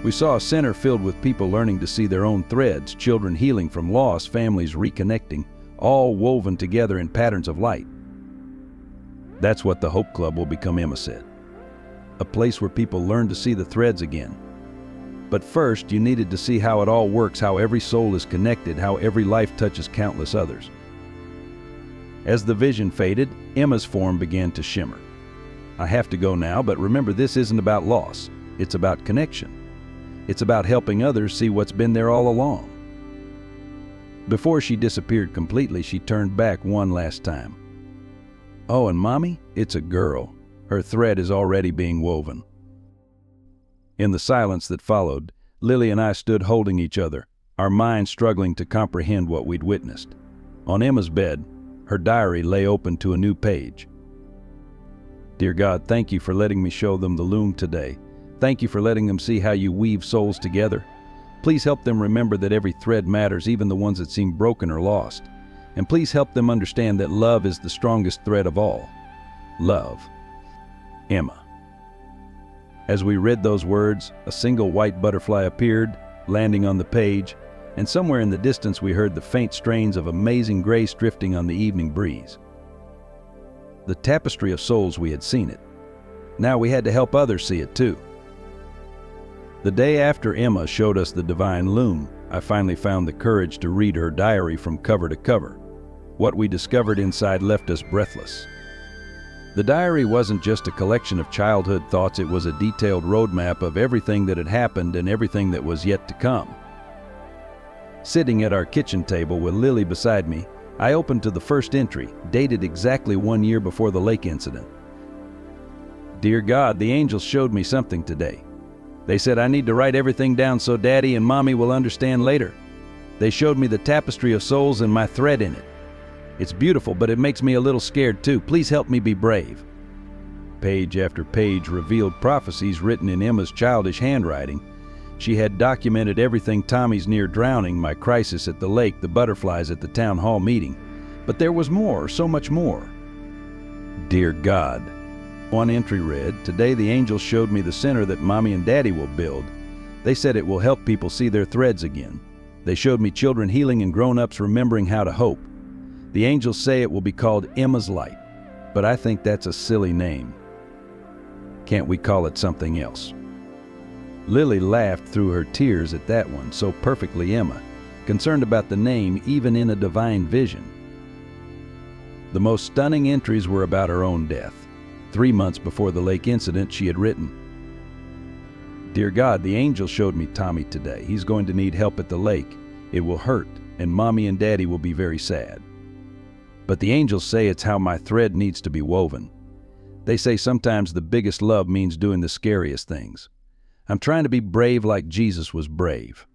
We saw a center filled with people learning to see their own threads, children healing from loss, families reconnecting, all woven together in patterns of light. "That's what the Hope Club will become," Emma said. "A place where people learn to see the threads again. But first, you needed to see how it all works, how every soul is connected, how every life touches countless others." As the vision faded, Emma's form began to shimmer. "I have to go now, but remember, this isn't about loss. It's about connection. It's about helping others see what's been there all along." Before she disappeared completely, she turned back one last time. "Oh, and Mommy, it's a girl. Her thread is already being woven." In the silence that followed, Lily and I stood holding each other, our minds struggling to comprehend what we'd witnessed. On Emma's bed, her diary lay open to a new page. "Dear God, thank you for letting me show them the loom today. Thank you for letting them see how you weave souls together. Please help them remember that every thread matters, even the ones that seem broken or lost. And please help them understand that love is the strongest thread of all. Love. Emma." As we read those words, a single white butterfly appeared, landing on the page, and somewhere in the distance we heard the faint strains of Amazing Grace drifting on the evening breeze. The tapestry of souls, we had seen it. Now we had to help others see it too. The day after Emma showed us the divine loom, I finally found the courage to read her diary from cover to cover. What we discovered inside left us breathless. The diary wasn't just a collection of childhood thoughts, it was a detailed roadmap of everything that had happened and everything that was yet to come. Sitting at our kitchen table with Lily beside me, I opened to the first entry, dated exactly 1 year before the lake incident. Dear God, the angels showed me something today. They said I need to write everything down so Daddy and Mommy will understand later. They showed me the tapestry of souls and my thread in it. It's beautiful, but it makes me a little scared too. Please help me be brave. Page after page revealed prophecies written in Emma's childish handwriting. She had documented everything: Tommy's near drowning, my crisis at the lake, the butterflies at the town hall meeting. But there was more, so much more. Dear God. One entry read, today the angels showed me the center that Mommy and Daddy will build. They said it will help people see their threads again. They showed me children healing and grown-ups remembering how to hope. The angels say it will be called Emma's Light, but I think that's a silly name. Can't we call it something else? Lily laughed through her tears at that one, so perfectly Emma, concerned about the name even in a divine vision. The most stunning entries were about her own death. 3 months before the lake incident, she had written, Dear God, the angel showed me Tommy today. He's going to need help at the lake. It will hurt, and Mommy and Daddy will be very sad. But the angels say it's how my thread needs to be woven. They say sometimes the biggest love means doing the scariest things. I'm trying to be brave like Jesus was brave.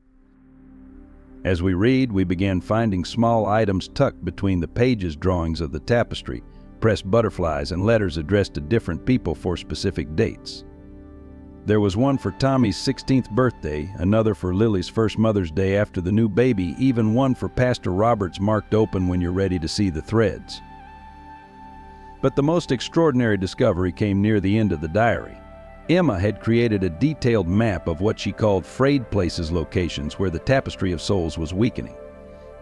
As we read, we began finding small items tucked between the pages, drawings of the tapestry, pressed butterflies, and letters addressed to different people for specific dates. There was one for Tommy's 16th birthday, another for Lily's first Mother's Day after the new baby, even one for Pastor Robert's marked open when you're ready to see the threads. But the most extraordinary discovery came near the end of the diary. Emma had created a detailed map of what she called frayed places, locations where the tapestry of souls was weakening.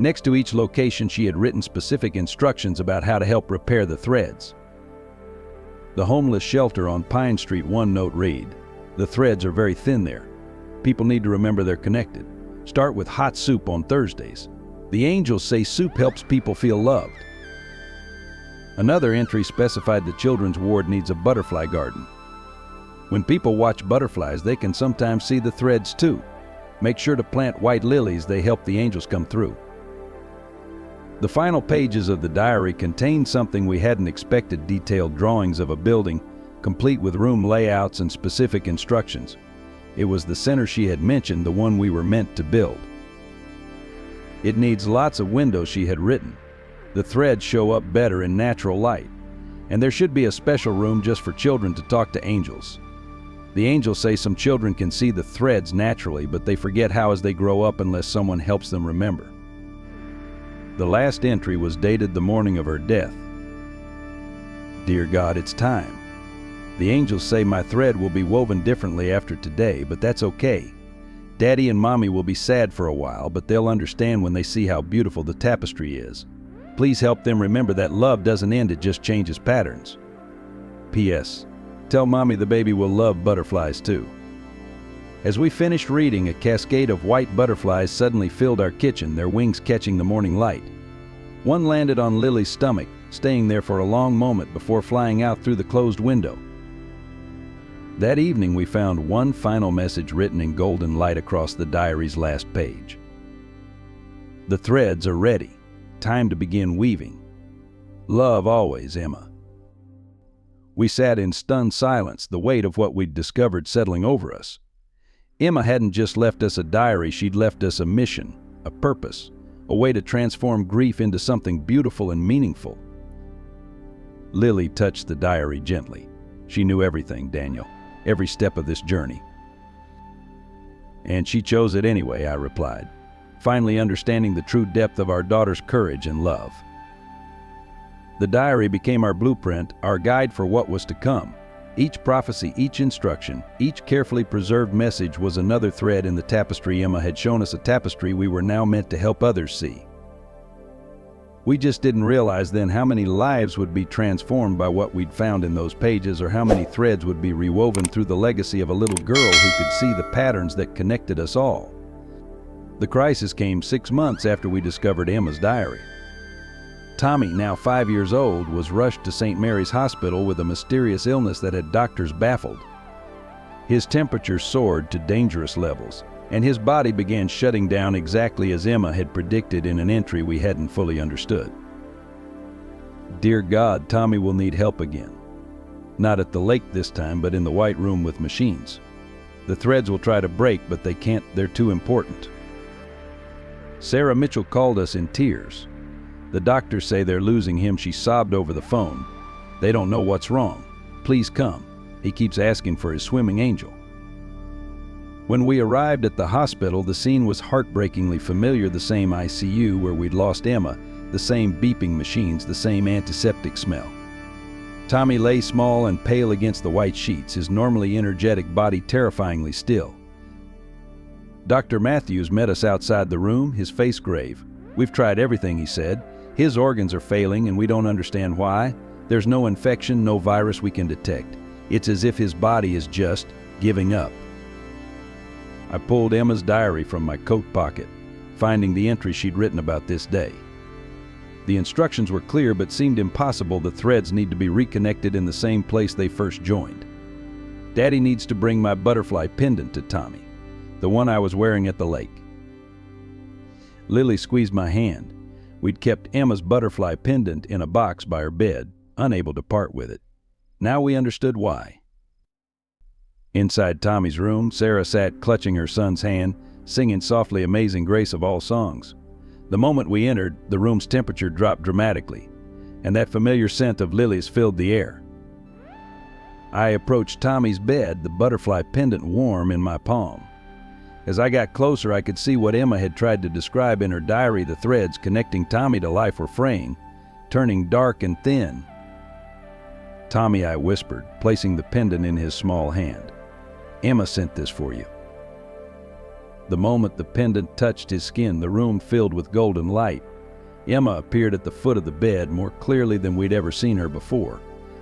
Next to each location, she had written specific instructions about how to help repair the threads. The homeless shelter on Pine Street, one note read, the threads are very thin there. People need to remember they're connected. Start with hot soup on Thursdays. The angels say soup helps people feel loved. Another entry specified the children's ward needs a butterfly garden. When people watch butterflies, they can sometimes see the threads too. Make sure to plant white lilies, they help the angels come through. The final pages of the diary contained something we hadn't expected: detailed drawings of a building, complete with room layouts and specific instructions. It was the center she had mentioned, the one we were meant to build. It needs lots of windows, she had written. The threads show up better in natural light. And there should be a special room just for children to talk to angels. The angels say some children can see the threads naturally, but they forget how as they grow up unless someone helps them remember. The last entry was dated the morning of her death. Dear God, it's time. The angels say my thread will be woven differently after today, but that's okay. Daddy and Mommy will be sad for a while, but they'll understand when they see how beautiful the tapestry is. Please help them remember that love doesn't end, it just changes patterns. P.S. Tell Mommy the baby will love butterflies too. As we finished reading, a cascade of white butterflies suddenly filled our kitchen, their wings catching the morning light. One landed on Lily's stomach, staying there for a long moment before flying out through the closed window. That evening, we found one final message written in golden light across the diary's last page. The threads are ready. Time to begin weaving. Love always, Emma. We sat in stunned silence, the weight of what we'd discovered settling over us. Emma hadn't just left us a diary, she'd left us a mission, a purpose, a way to transform grief into something beautiful and meaningful. Lily touched the diary gently. She knew everything, Daniel, every step of this journey. And she chose it anyway, I replied, finally understanding the true depth of our daughter's courage and love. The diary became our blueprint, our guide for what was to come. Each prophecy, each instruction, each carefully preserved message was another thread in the tapestry. Emma had shown us a tapestry we were now meant to help others see. We just didn't realize then how many lives would be transformed by what we'd found in those pages, or how many threads would be rewoven through the legacy of a little girl who could see the patterns that connected us all. The crisis came 6 months after we discovered Emma's diary. Tommy, now 5 years old, was rushed to St. Mary's Hospital with a mysterious illness that had doctors baffled. His temperature soared to dangerous levels, and his body began shutting down exactly as Emma had predicted in an entry we hadn't fully understood. Dear God, Tommy will need help again. Not at the lake this time, but in the white room with machines. The threads will try to break, but they can't, they're too important. Sarah Mitchell called us in tears. The doctors say they're losing him, she sobbed over the phone. They don't know what's wrong. Please come. He keeps asking for his swimming angel. When we arrived at the hospital, the scene was heartbreakingly familiar. The same ICU where we'd lost Emma, the same beeping machines, the same antiseptic smell. Tommy lay small and pale against the white sheets, his normally energetic body terrifyingly still. Dr. Matthews met us outside the room, his face grave. We've tried everything, he said. His organs are failing and we don't understand why. There's no infection, no virus we can detect. It's as if his body is just giving up. I pulled Emma's diary from my coat pocket, finding the entry she'd written about this day. The instructions were clear but seemed impossible. The threads need to be reconnected in the same place they first joined. Daddy needs to bring my butterfly pendant to Tommy, the one I was wearing at the lake. Lily squeezed my hand. We'd kept Emma's butterfly pendant in a box by her bed, unable to part with it. Now we understood why. Inside Tommy's room, Sarah sat clutching her son's hand, singing softly Amazing Grace of all songs. The moment we entered, the room's temperature dropped dramatically, and that familiar scent of lilies filled the air. I approached Tommy's bed, the butterfly pendant warm in my palm. As I got closer, I could see what Emma had tried to describe in her diary. The threads connecting Tommy to life were fraying, turning dark and thin. Tommy, I whispered, placing the pendant in his small hand. Emma sent this for you. The moment the pendant touched his skin, the room filled with golden light. Emma appeared at the foot of the bed more clearly than we'd ever seen her before.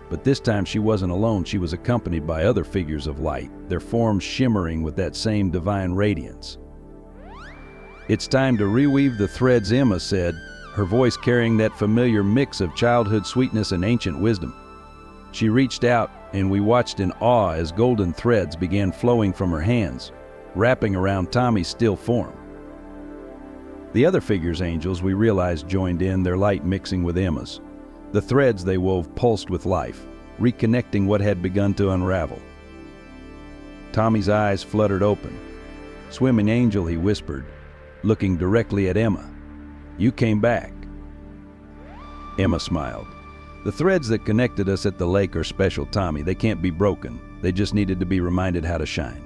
But this time she wasn't alone. She was accompanied by other figures of light, their forms shimmering with that same divine radiance. It's time to reweave the threads, Emma said, her voice carrying that familiar mix of childhood sweetness and ancient wisdom. She reached out, and we watched in awe as golden threads began flowing from her hands, wrapping around Tommy's still form. The other figures' angels, we realized, joined in, their light mixing with Emma's. The threads they wove pulsed with life, reconnecting what had begun to unravel. Tommy's eyes fluttered open. Swimming angel, he whispered, looking directly at Emma. You came back. Emma smiled. The threads that connected us at the lake are special, Tommy. They can't be broken. They just needed to be reminded how to shine.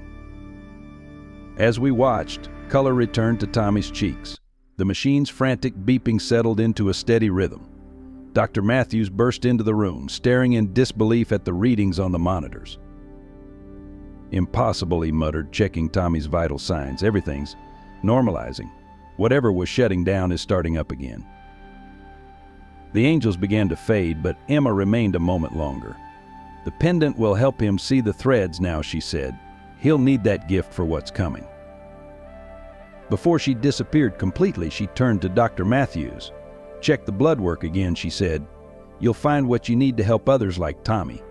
As we watched, color returned to Tommy's cheeks. The machine's frantic beeping settled into a steady rhythm. Dr. Matthews burst into the room, staring in disbelief at the readings on the monitors. Impossible, he muttered, checking Tommy's vital signs. Everything's normalizing. Whatever was shutting down is starting up again. The angels began to fade, but Emma remained a moment longer. The pendant will help him see the threads now, she said. He'll need that gift for what's coming. Before she disappeared completely, she turned to Dr. Matthews. Check the blood work again, she said. You'll find what you need to help others like Tommy.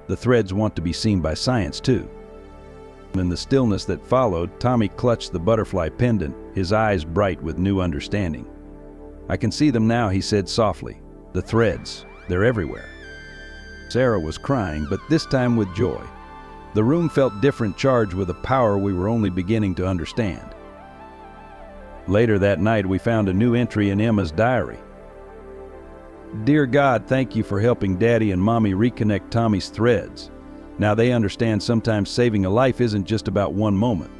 The threads want to be seen by science, too. In the stillness that followed, Tommy clutched the butterfly pendant, his eyes bright with new understanding. I can see them now, he said softly. The threads, they're everywhere. Sarah was crying, but this time with joy. The room felt different, charged with a power we were only beginning to understand. Later that night, we found a new entry in Emma's diary. Dear God, thank you for helping Daddy and Mommy reconnect Tommy's threads. Now they understand sometimes saving a life isn't just about one moment.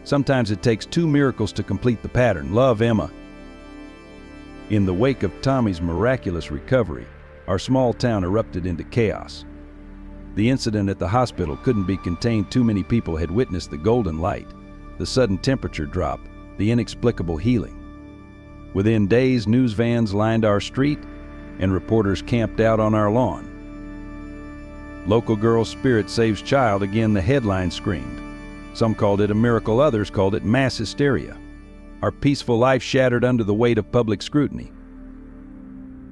Sometimes it takes 2 miracles to complete the pattern. Love, Emma. In the wake of Tommy's miraculous recovery, our small town erupted into chaos. The incident at the hospital couldn't be contained. Too many people had witnessed the golden light, the sudden temperature drop, the inexplicable healing. Within days, news vans lined our street and reporters camped out on our lawn. "Local girl's spirit saves child," again the headline screamed. Some called it a miracle, others called it mass hysteria. Our peaceful life shattered under the weight of public scrutiny.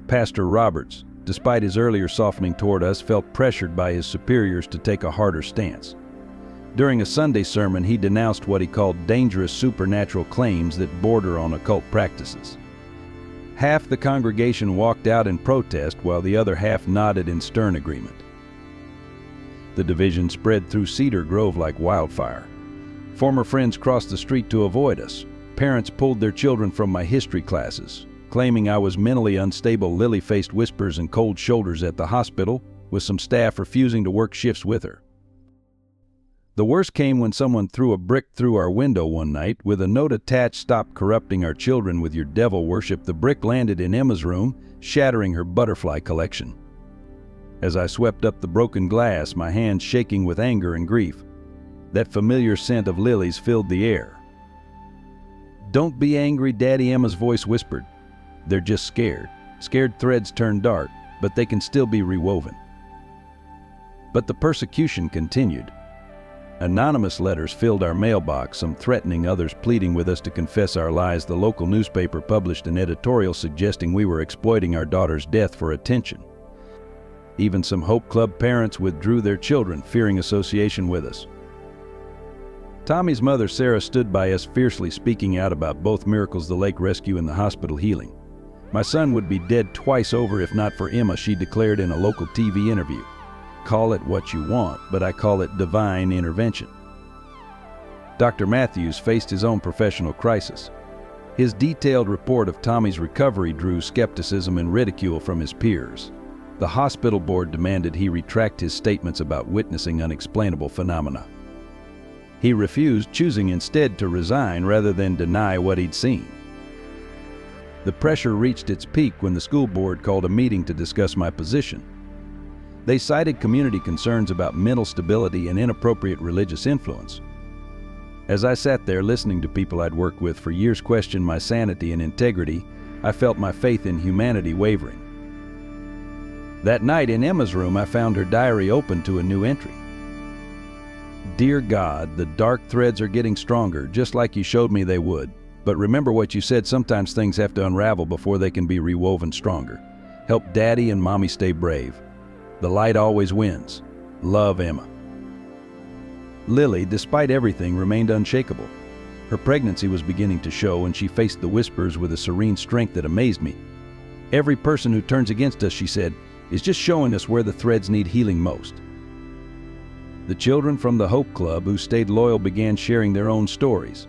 Pastor Roberts, despite his earlier softening toward us, felt pressured by his superiors to take a harder stance. During a Sunday sermon, he denounced what he called dangerous supernatural claims that border on occult practices. Half the congregation walked out in protest while the other half nodded in stern agreement. The division spread through Cedar Grove like wildfire. Former friends crossed the street to avoid us. Parents pulled their children from my history classes, claiming I was mentally unstable. Lily faced whispers and cold shoulders at the hospital, with some staff refusing to work shifts with her. The worst came when someone threw a brick through our window one night with a note attached, "Stop corrupting our children with your devil worship." The brick landed in Emma's room, shattering her butterfly collection. As I swept up the broken glass, my hands shaking with anger and grief, that familiar scent of lilies filled the air. "Don't be angry, Daddy," Emma's voice whispered. "They're just scared. Scared threads turn dark, but they can still be rewoven." But the persecution continued. Anonymous letters filled our mailbox, some threatening, others pleading with us to confess our lies. The local newspaper published an editorial suggesting we were exploiting our daughter's death for attention. Even some Hope Club parents withdrew their children, fearing association with us. Tommy's mother, Sarah, stood by us, fiercely speaking out about both miracles, the lake rescue and the hospital healing. "My son would be dead twice over if not for Emma," she declared in a local TV interview. "Call it what you want, but I call it divine intervention." Dr. Matthews faced his own professional crisis. His detailed report of Tommy's recovery drew skepticism and ridicule from his peers. The hospital board demanded he retract his statements about witnessing unexplainable phenomena. He refused, choosing instead to resign rather than deny what he'd seen. The pressure reached its peak when the school board called a meeting to discuss my position. They cited community concerns about mental stability and inappropriate religious influence. As I sat there listening to people I'd worked with for years question my sanity and integrity, I felt my faith in humanity wavering. That night in Emma's room, I found her diary open to a new entry. "Dear God, the dark threads are getting stronger, just like you showed me they would. But remember what you said, sometimes things have to unravel before they can be rewoven stronger. Help Daddy and Mommy stay brave. The light always wins. Love, Emma." Lily, despite everything, remained unshakable. Her pregnancy was beginning to show, and she faced the whispers with a serene strength that amazed me. "Every person who turns against us," she said, "is just showing us where the threads need healing most." The children from the Hope Club who stayed loyal began sharing their own stories.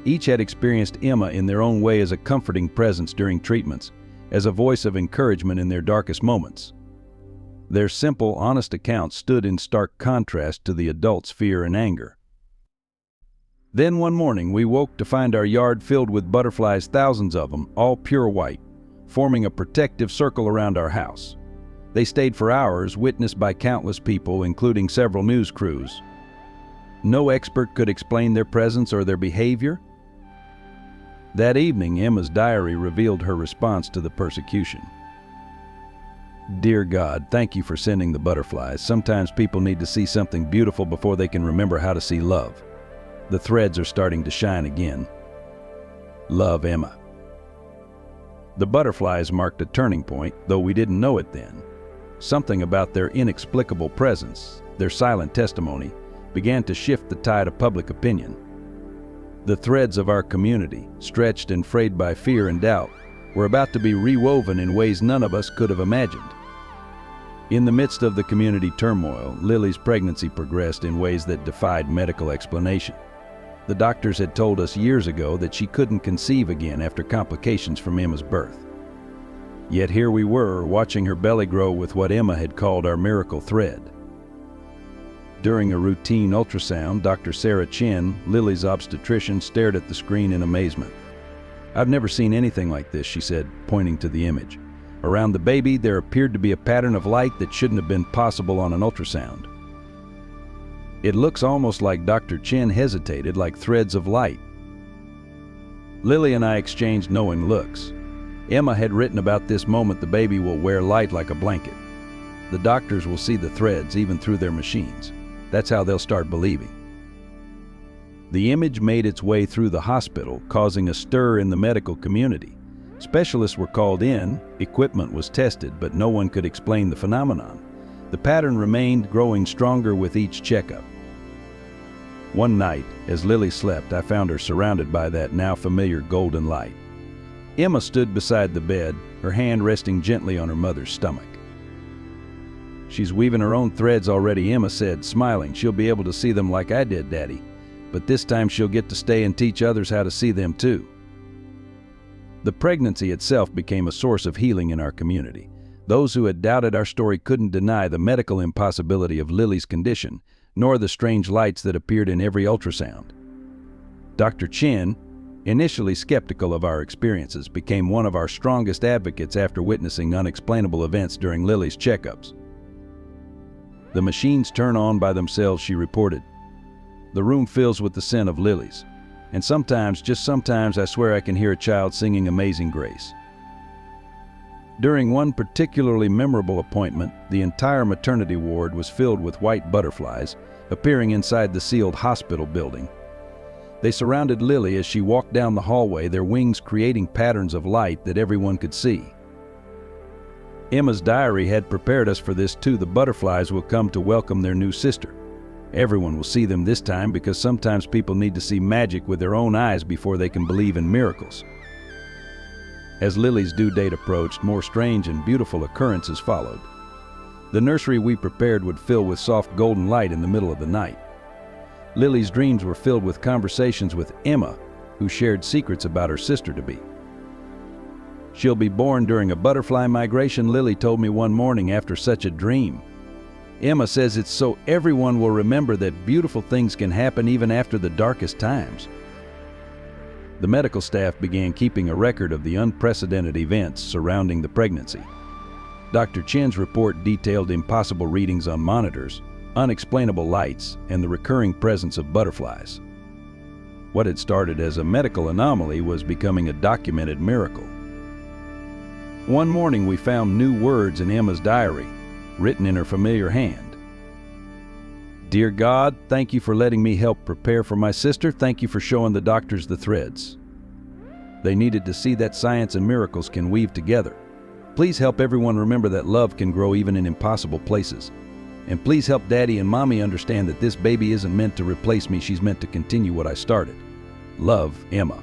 Each had experienced Emma in their own way as a comforting presence during treatments, as a voice of encouragement in their darkest moments. Their simple, honest accounts stood in stark contrast to the adults' fear and anger. Then one morning we woke to find our yard filled with butterflies, thousands of them, all pure white, forming a protective circle around our house. They stayed for hours, witnessed by countless people, including several news crews. No expert could explain their presence or their behavior. That evening, Emma's diary revealed her response to the persecution. "Dear God, thank you for sending the butterflies. Sometimes people need to see something beautiful before they can remember how to see love. The threads are starting to shine again. Love, Emma." The butterflies marked a turning point, though we didn't know it then. Something about their inexplicable presence, their silent testimony, began to shift the tide of public opinion. The threads of our community, stretched and frayed by fear and doubt, were about to be rewoven in ways none of us could have imagined. In the midst of the community turmoil, Lily's pregnancy progressed in ways that defied medical explanation. The doctors had told us years ago that she couldn't conceive again after complications from Emma's birth. Yet here we were, watching her belly grow with what Emma had called our miracle thread. During a routine ultrasound, Dr. Sarah Chin, Lily's obstetrician, stared at the screen in amazement. "I've never seen anything like this," she said, pointing to the image. "Around the baby, there appeared to be a pattern of light that shouldn't have been possible on an ultrasound. It looks almost," like Dr. Chin hesitated, "like threads of light." Lily and I exchanged knowing looks. Emma had written about this moment the baby will wear light like a blanket. The doctors will see the threads even through their machines. That's how they'll start believing. The image made its way through the hospital, causing a stir in the medical community. Specialists were called in, equipment was tested, but no one could explain the phenomenon. The pattern remained growing stronger with each checkup. One night, as Lily slept, I found her surrounded by that now familiar golden light. Emma stood beside the bed, her hand resting gently on her mother's stomach. "She's weaving her own threads already," Emma said, smiling. "She'll be able to see them like I did, Daddy. But this time she'll get to stay and teach others how to see them too." The pregnancy itself became a source of healing in our community. Those who had doubted our story couldn't deny the medical impossibility of Lily's condition, nor the strange lights that appeared in every ultrasound. Dr. Chen, initially skeptical of our experiences, became one of our strongest advocates after witnessing unexplainable events during Lily's checkups. "The machines turn on by themselves," she reported. "The room fills with the scent of lilies. And sometimes, just sometimes, I swear I can hear a child singing Amazing Grace." During one particularly memorable appointment, the entire maternity ward was filled with white butterflies, appearing inside the sealed hospital building. They surrounded Lily as she walked down the hallway, their wings creating patterns of light that everyone could see. Emma's diary had prepared us for this too. The butterflies will come to welcome their new sister. Everyone will see them this time because sometimes people need to see magic with their own eyes before they can believe in miracles. As Lily's due date approached, more strange and beautiful occurrences followed. The nursery we prepared would fill with soft golden light in the middle of the night. Lily's dreams were filled with conversations with Emma, who shared secrets about her sister-to-be. "She'll be born during a butterfly migration," Lily told me one morning after such a dream. "Emma says it's so everyone will remember that beautiful things can happen even after the darkest times." The medical staff began keeping a record of the unprecedented events surrounding the pregnancy. Dr. Chen's report detailed impossible readings on monitors, unexplainable lights, and the recurring presence of butterflies. What had started as a medical anomaly was becoming a documented miracle. One morning we found new words in Emma's diary, written in her familiar hand. "Dear God, thank you for letting me help prepare for my sister. Thank you for showing the doctors the threads. They needed to see that science and miracles can weave together. Please help everyone remember that love can grow even in impossible places. And please help Daddy and Mommy understand that this baby isn't meant to replace me, she's meant to continue what I started. Love, Emma."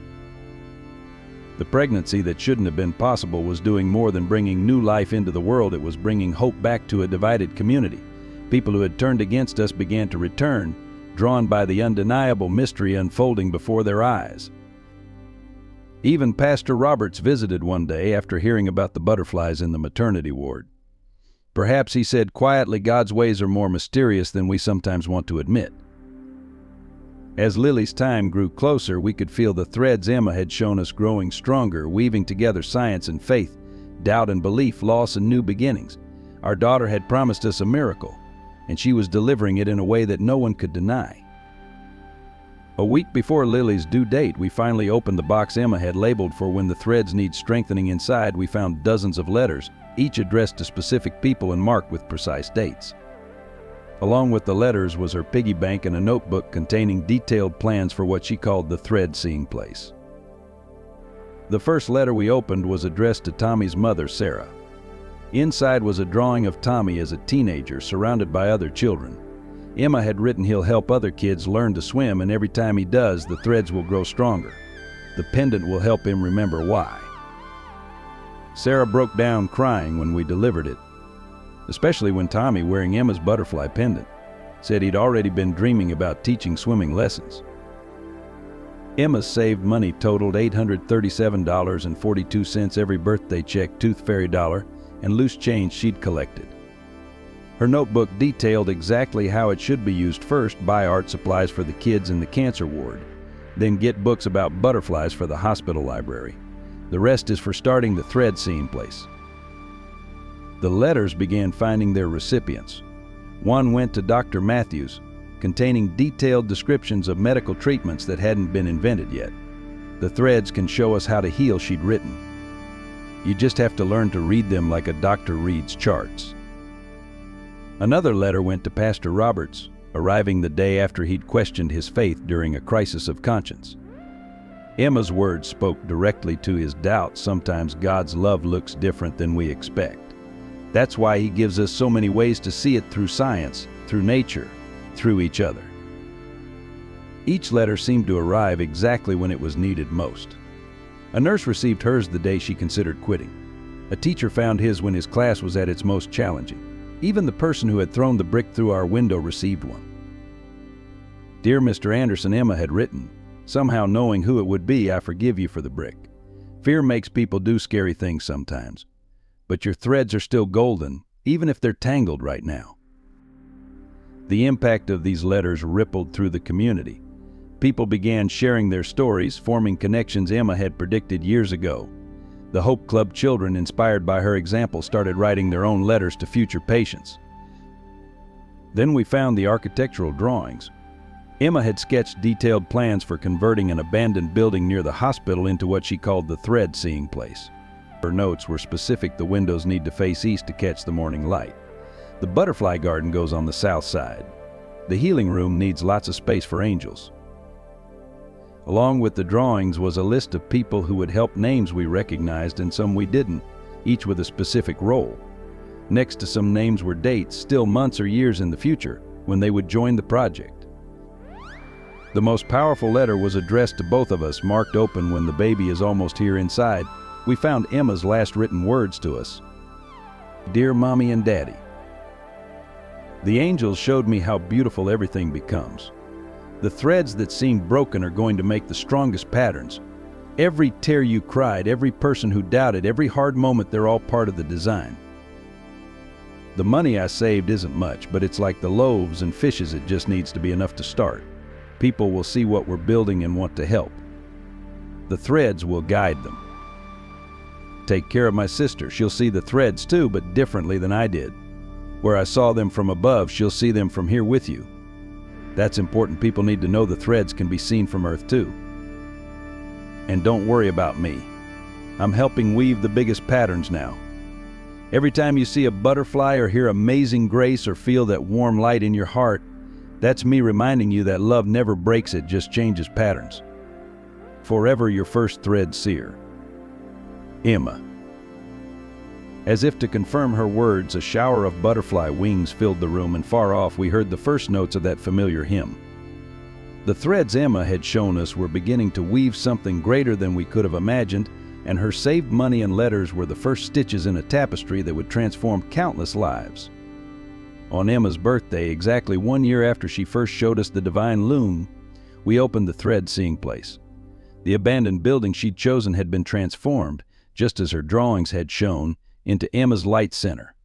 The pregnancy that shouldn't have been possible was doing more than bringing new life into the world. It was bringing hope back to a divided community. People who had turned against us began to return, drawn by the undeniable mystery unfolding before their eyes. Even Pastor Roberts visited one day after hearing about the butterflies in the maternity ward. Perhaps, he said quietly, God's ways are more mysterious than we sometimes want to admit. As Lily's time grew closer, we could feel the threads Emma had shown us growing stronger, weaving together science and faith, doubt and belief, loss and new beginnings. Our daughter had promised us a miracle, and she was delivering it in a way that no one could deny. A week before Lily's due date, we finally opened the box Emma had labeled for when the threads need strengthening. Inside, we found dozens of letters, each addressed to specific people and marked with precise dates. Along with the letters was her piggy bank and a notebook containing detailed plans for what she called the thread-seeing place. The first letter we opened was addressed to Tommy's mother, Sarah. Inside was a drawing of Tommy as a teenager surrounded by other children. Emma had written he'll help other kids learn to swim, and every time he does, the threads will grow stronger. The pendant will help him remember why. Sarah broke down crying when we delivered it, especially when Tommy, wearing Emma's butterfly pendant, said he'd already been dreaming about teaching swimming lessons. Emma's saved money totaled $837.42, every birthday check, tooth fairy dollar, and loose change she'd collected. Her notebook detailed exactly how it should be used. First, buy art supplies for the kids in the cancer ward. Then get books about butterflies for the hospital library. The rest is for starting the thread-seeing place. The letters began finding their recipients. One went to Dr. Matthews, containing detailed descriptions of medical treatments that hadn't been invented yet. The threads can show us how to heal she'd written. You just have to learn to read them like a doctor reads charts. Another letter went to Pastor Roberts, arriving the day after he'd questioned his faith during a crisis of conscience. Emma's words spoke directly to his doubts. Sometimes God's love looks different than we expect. That's why he gives us so many ways to see it, through science, through nature, through each other. Each letter seemed to arrive exactly when it was needed most. A nurse received hers the day she considered quitting. A teacher found his when his class was at its most challenging. Even the person who had thrown the brick through our window received one. Dear Mr. Anderson, Emma had written, somehow knowing who it would be, I forgive you for the brick. Fear makes people do scary things sometimes. But your threads are still golden, even if they're tangled right now. The impact of these letters rippled through the community. People began sharing their stories, forming connections Emma had predicted years ago. The Hope Club children, inspired by her example, started writing their own letters to future patients. Then we found the architectural drawings. Emma had sketched detailed plans for converting an abandoned building near the hospital into what she called the thread-seeing place. Her notes were specific. The windows need to face east to catch the morning light. The butterfly garden goes on the south side. The healing room needs lots of space for angels. Along with the drawings was a list of people who would help, names we recognized and some we didn't, each with a specific role. Next to some names were dates, still months or years in the future, when they would join the project. The most powerful letter was addressed to both of us, marked open when the baby is almost here inside. We found Emma's last written words to us. Dear Mommy and Daddy. The angels showed me how beautiful everything becomes. The threads that seemed broken are going to make the strongest patterns. Every tear you cried, every person who doubted, every hard moment, they're all part of the design. The money I saved isn't much, but it's like the loaves and fishes. It just needs to be enough to start. People will see what we're building and want to help. The threads will guide them. Take care of my sister. She'll see the threads too, but differently than I did. Where I saw them from above, she'll see them from here with you. That's important. People need to know the threads can be seen from Earth too. And don't worry about me. I'm helping weave the biggest patterns now. Every time you see a butterfly or hear amazing grace or feel that warm light in your heart, that's me reminding you that love never breaks, it just changes patterns. Forever your first thread seer. Emma. As if to confirm her words, a shower of butterfly wings filled the room, and far off we heard the first notes of that familiar hymn. The threads Emma had shown us were beginning to weave something greater than we could have imagined, and her saved money and letters were the first stitches in a tapestry that would transform countless lives. On Emma's birthday, exactly 1 year after she first showed us the divine loom, we opened the thread-seeing place. The abandoned building she'd chosen had been transformed, just as her drawings had shown, into Emma's Light Center.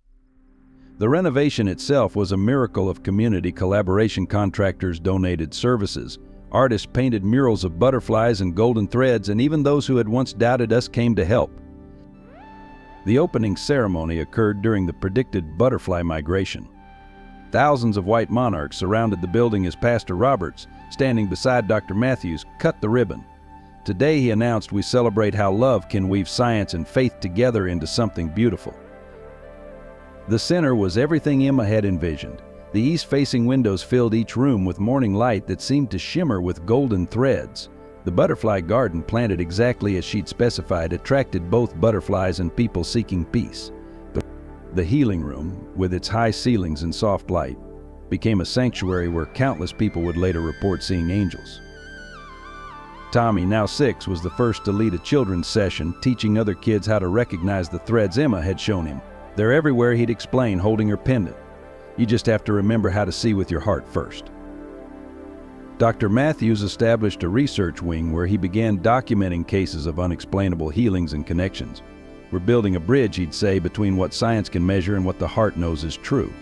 The renovation itself was a miracle of community collaboration. Contractors donated services, artists painted murals of butterflies and golden threads, and even those who had once doubted us came to help. The opening ceremony occurred during the predicted butterfly migration. Thousands of white monarchs surrounded the building as Pastor Roberts, standing beside Dr. Matthews, cut the ribbon. Today, he announced, we celebrate how love can weave science and faith together into something beautiful. The center was everything Emma had envisioned. The east-facing windows filled each room with morning light that seemed to shimmer with golden threads. The butterfly garden, planted exactly as she'd specified, attracted both butterflies and people seeking peace. The healing room, with its high ceilings and soft light, became a sanctuary where countless people would later report seeing angels. Tommy, now 6, was the first to lead a children's session, teaching other kids how to recognize the threads Emma had shown him. They're everywhere, he'd explain, holding her pendant. You just have to remember how to see with your heart first. Dr. Matthews established a research wing where he began documenting cases of unexplainable healings and connections. We're building a bridge, he'd say, between what science can measure and what the heart knows is true.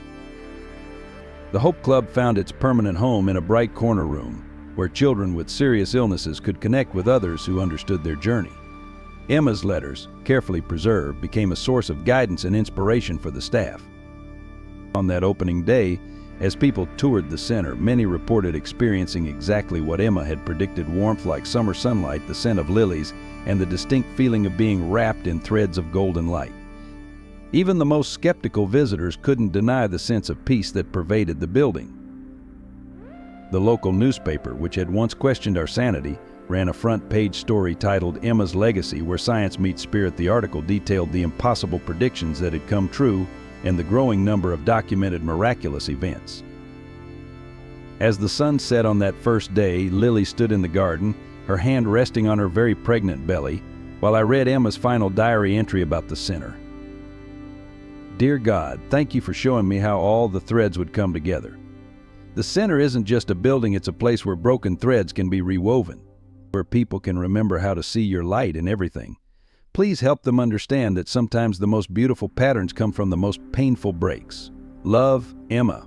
The Hope Club found its permanent home in a bright corner room, where children with serious illnesses could connect with others who understood their journey. Emma's letters, carefully preserved, became a source of guidance and inspiration for the staff. On that opening day, As people toured the center, many reported experiencing exactly what Emma had predicted: warmth like summer sunlight, the scent of lilies, and the distinct feeling of being wrapped in threads of golden light. Even the most skeptical visitors couldn't deny the sense of peace that pervaded the building. The local newspaper, which had once questioned our sanity, ran a front-page story titled "Emma's Legacy," where science meets spirit. The article detailed the impossible predictions that had come true and the growing number of documented miraculous events. As the sun set on that first day, Lily stood in the garden, her hand resting on her very pregnant belly, while I read Emma's final diary entry about the center. "Dear God, thank you for showing me how all the threads would come together. The center isn't just a building, it's a place where broken threads can be rewoven, where people can remember how to see your light in everything. Please help them understand that sometimes the most beautiful patterns come from the most painful breaks. Love, Emma."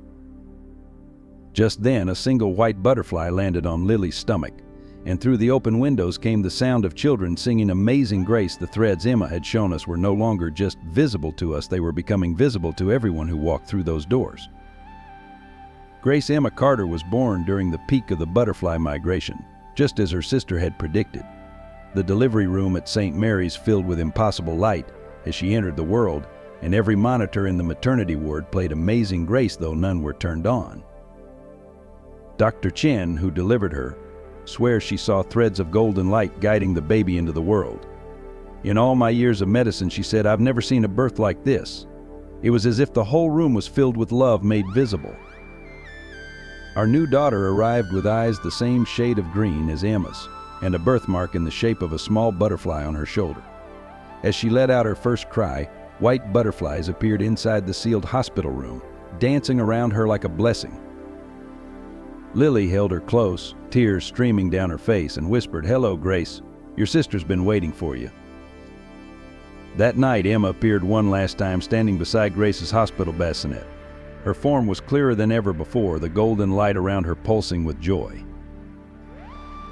Just then, a single white butterfly landed on Lily's stomach, and through the open windows came the sound of children singing "Amazing Grace." The threads Emma had shown us were no longer just visible to us, they were becoming visible to everyone who walked through those doors. Grace Emma Carter was born during the peak of the butterfly migration, just as her sister had predicted. The delivery room at St. Mary's filled with impossible light as she entered the world, and every monitor in the maternity ward played "Amazing Grace," though none were turned on. Dr. Chen, who delivered her, swears she saw threads of golden light guiding the baby into the world. "In all my years of medicine," she said, "I've never seen a birth like this. It was as if the whole room was filled with love made visible." Our new daughter arrived with eyes the same shade of green as Emma's, and a birthmark in the shape of a small butterfly on her shoulder. As she let out her first cry, white butterflies appeared inside the sealed hospital room, dancing around her like a blessing. Lily held her close, tears streaming down her face, and whispered, "Hello, Grace. Your sister's been waiting for you." That night, Emma appeared one last time, standing beside Grace's hospital bassinet. Her form was clearer than ever before, the golden light around her pulsing with joy.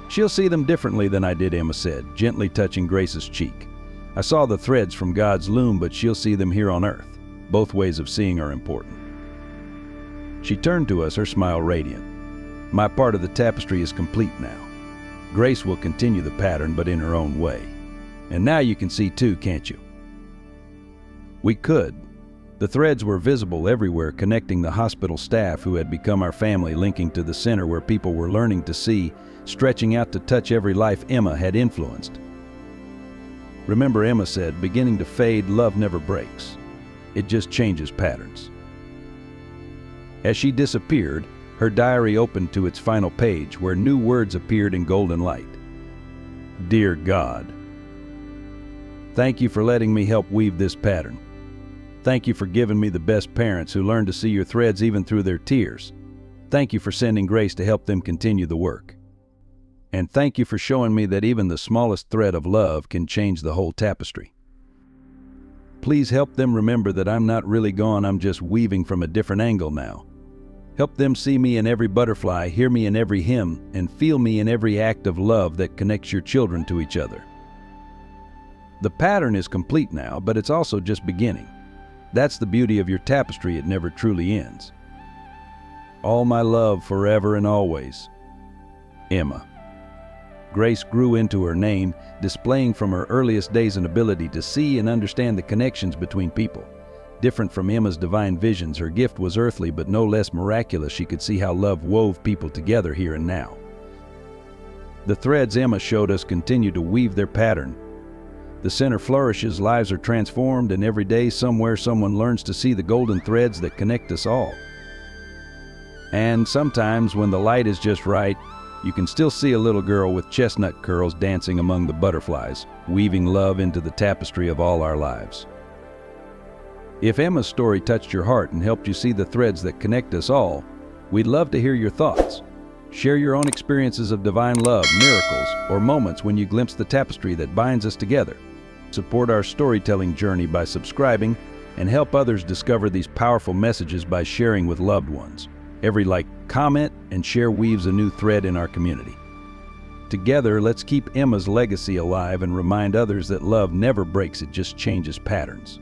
"She'll see them differently than I did," Emma said, gently touching Grace's cheek. "I saw the threads from God's loom, but she'll see them here on earth. Both ways of seeing are important." She turned to us, her smile radiant. "My part of the tapestry is complete now. Grace will continue the pattern, but in her own way. And now you can see too, can't you?" We could. The threads were visible everywhere, connecting the hospital staff who had become our family, linking to the center where people were learning to see, stretching out to touch every life Emma had influenced. Remember, Emma said, "Beginning to fade, love never breaks. It just changes patterns." As she disappeared, her diary opened to its final page, where new words appeared in golden light. "Dear God, thank you for letting me help weave this pattern. Thank you for giving me the best parents who learn to see your threads even through their tears. Thank you for sending Grace to help them continue the work. And thank you for showing me that even the smallest thread of love can change the whole tapestry. Please help them remember that I'm not really gone, I'm just weaving from a different angle now. Help them see me in every butterfly, hear me in every hymn, and feel me in every act of love that connects your children to each other. The pattern is complete now, but it's also just beginning. That's the beauty of your tapestry, it never truly ends. All my love forever and always, Emma." Grace grew into her name, displaying from her earliest days an ability to see and understand the connections between people. Different from Emma's divine visions, her gift was earthly but no less miraculous. She could see how love wove people together here and now. The threads Emma showed us continue to weave their pattern. The center flourishes, lives are transformed, and every day somewhere someone learns to see the golden threads that connect us all. And sometimes when the light is just right, you can still see a little girl with chestnut curls dancing among the butterflies, weaving love into the tapestry of all our lives. If Emma's story touched your heart and helped you see the threads that connect us all, we'd love to hear your thoughts. Share your own experiences of divine love, miracles, or moments when you glimpse the tapestry that binds us together. Support our storytelling journey by subscribing and help others discover these powerful messages by sharing with loved ones. Every like, comment, and share weaves a new thread in our community. Together, let's keep Emma's legacy alive and remind others that love never breaks, it just changes patterns.